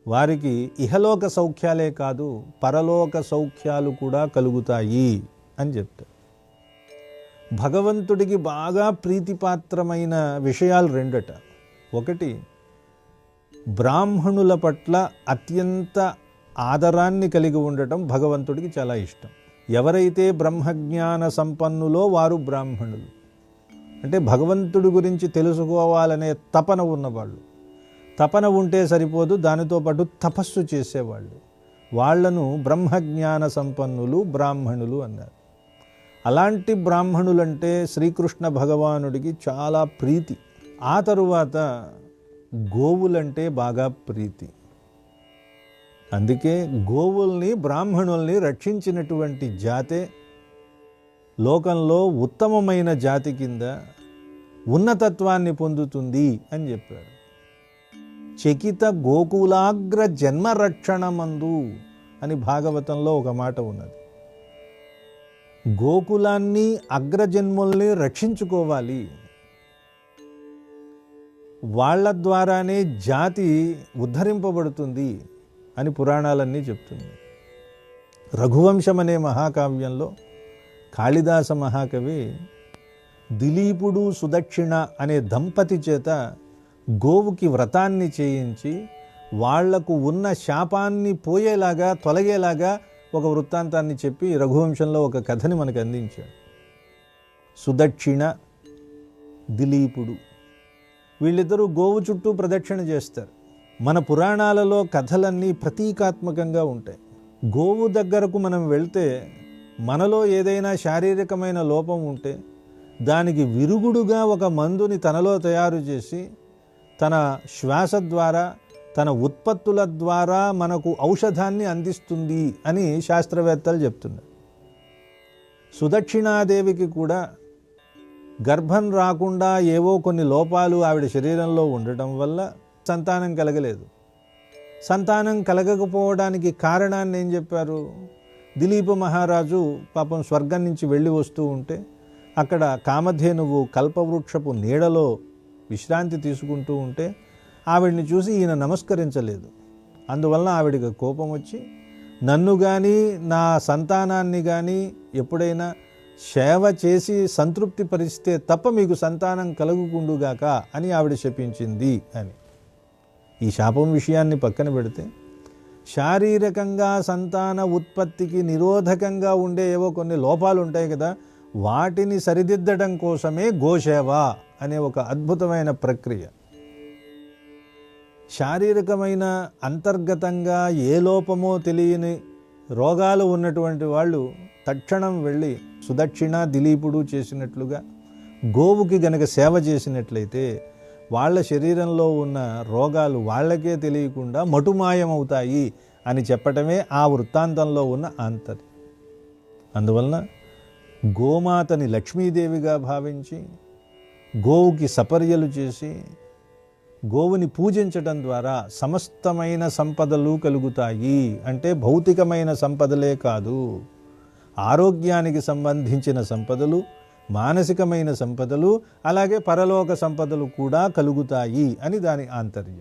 వారికి ఇహలోక సౌఖ్యాలే కాదు పరలోక సౌఖ్యాలు కూడా కలుగుతాయి అని చెప్తారు. భగవంతుడికి బాగా ప్రీతిపాత్రమైన విషయాలు రెండట. ఒకటి, బ్రాహ్మణుల పట్ల అత్యంత ఆదరాన్ని కలిగి ఉండటం భగవంతుడికి చాలా ఇష్టం. ఎవరైతే బ్రహ్మజ్ఞాన సంపన్నులో వారు బ్రాహ్మణులు. అంటే భగవంతుడి గురించి తెలుసుకోవాలనే తపన ఉన్నవాళ్ళు. తపన ఉంటే సరిపోదు, దానితో పాటు తపస్సు చేసేవాళ్ళు. వాళ్లను బ్రహ్మజ్ఞాన సంపన్నులు బ్రాహ్మణులు అన్నారు. అలాంటి బ్రాహ్మణులంటే శ్రీకృష్ణ భగవానుడికి చాలా ప్రీతి. ఆ తరువాత గోవులంటే బాగా ప్రీతి. అందుకే గోవుల్ని బ్రాహ్మణుల్ని రక్షించినటువంటి జాతే లోకంలో ఉత్తమమైన జాతి కింద ఉన్నతత్వాన్ని పొందుతుంది అని చెప్పారు. చకిత గోకులాగ్ర జన్మరక్షణమందు అని భాగవతంలో ఒక మాట ఉన్నది. గోకులాన్ని అగ్రజన్ముల్ని రక్షించుకోవాలి, వాళ్ళ ద్వారానే జాతి ఉద్ధరింపబడుతుంది అని పురాణాలన్నీ చెప్తుంది. రఘువంశం అనే మహాకావ్యంలో కాళిదాస మహాకవి దిలీపుడు సుదక్షిణ అనే దంపతి చేత గోవుకి వ్రతాన్ని చేయించి వాళ్లకు ఉన్న శాపాన్ని పోయేలాగా తొలగేలాగా ఒక వృత్తాంతాన్ని చెప్పి రఘువంశంలో ఒక కథని మనకు అందించాడు. సుదక్షిణ, దిలీపుడు వీళ్ళిద్దరూ గోవు చుట్టూ ప్రదక్షిణ చేస్తారు. మన పురాణాలలో కథలన్నీ ప్రతీకాత్మకంగా ఉంటాయి. గోవు దగ్గరకు మనం వెళ్తే మనలో ఏదైనా శారీరకమైన లోపం ఉంటే దానికి విరుగుడుగా ఒక మందుని తనలో తయారు చేసి తన శ్వాస ద్వారా తన ఉత్పత్తుల ద్వారా మనకు ఔషధాన్ని అందిస్తుంది అని శాస్త్రవేత్తలు చెప్తున్నారు. సుదక్షిణాదేవికి కూడా గర్భం రాకుండా ఏవో కొన్ని లోపాలు ఆవిడ శరీరంలో ఉండటం వల్ల సంతానం కలగలేదు. సంతానం కలగకపోవడానికి కారణాన్ని ఏం చెప్పారు? దిలీప మహారాజు పాపం స్వర్గం నుంచి వెళ్ళి వస్తూ ఉంటే అక్కడ కామధేనువు కల్పవృక్షపు నీడలో విశ్రాంతి తీసుకుంటూ ఉంటే ఆవిడ్ని చూసి ఈయన నమస్కరించలేదు. అందువలన ఆవిడికి కోపం వచ్చి నన్ను కానీ నా సంతానాన్ని కానీ ఎప్పుడైనా సేవ చేసి సంతృప్తి పరిస్తే తప్ప మీకు సంతానం కలుగుకుండుగాక అని ఆవిడ శపించింది అని. ఈ శాపం విషయాన్ని పక్కన పెడితే శారీరకంగా సంతాన ఉత్పత్తికి నిరోధకంగా ఉండే ఏవో కొన్ని లోపాలు ఉంటాయి కదా, వాటిని సరిదిద్దడం కోసమే గోసేవ అనే ఒక అద్భుతమైన ప్రక్రియ. శారీరకమైన అంతర్గతంగా ఏ లోపమో తెలియని రోగాలు ఉన్నటువంటి వాళ్ళు తక్షణం వెళ్ళి సుదక్షిణ దిలీపుడు చేసినట్లుగా గోవుకి గనక సేవ చేసినట్లయితే వాళ్ళ శరీరంలో ఉన్న రోగాలు వాళ్ళకే తెలియకుండా మటుమాయమవుతాయి అని చెప్పటమే ఆ వృత్తాంతంలో ఉన్న ఆంతర్యం. అందువలన గోమాతని లక్ష్మీదేవిగా భావించి గోవుకి సపర్యలు చేసి గోవుని పూజించటం ద్వారా సమస్తమైన సంపదలు కలుగుతాయి. అంటే భౌతికమైన సంపదలే కాదు, ఆరోగ్యానికి సంబంధించిన సంపదలు, మానసికమైన సంపదలు, అలాగే పరలోక సంపదలు కూడా కలుగుతాయి అని దాని ఆంతర్యం.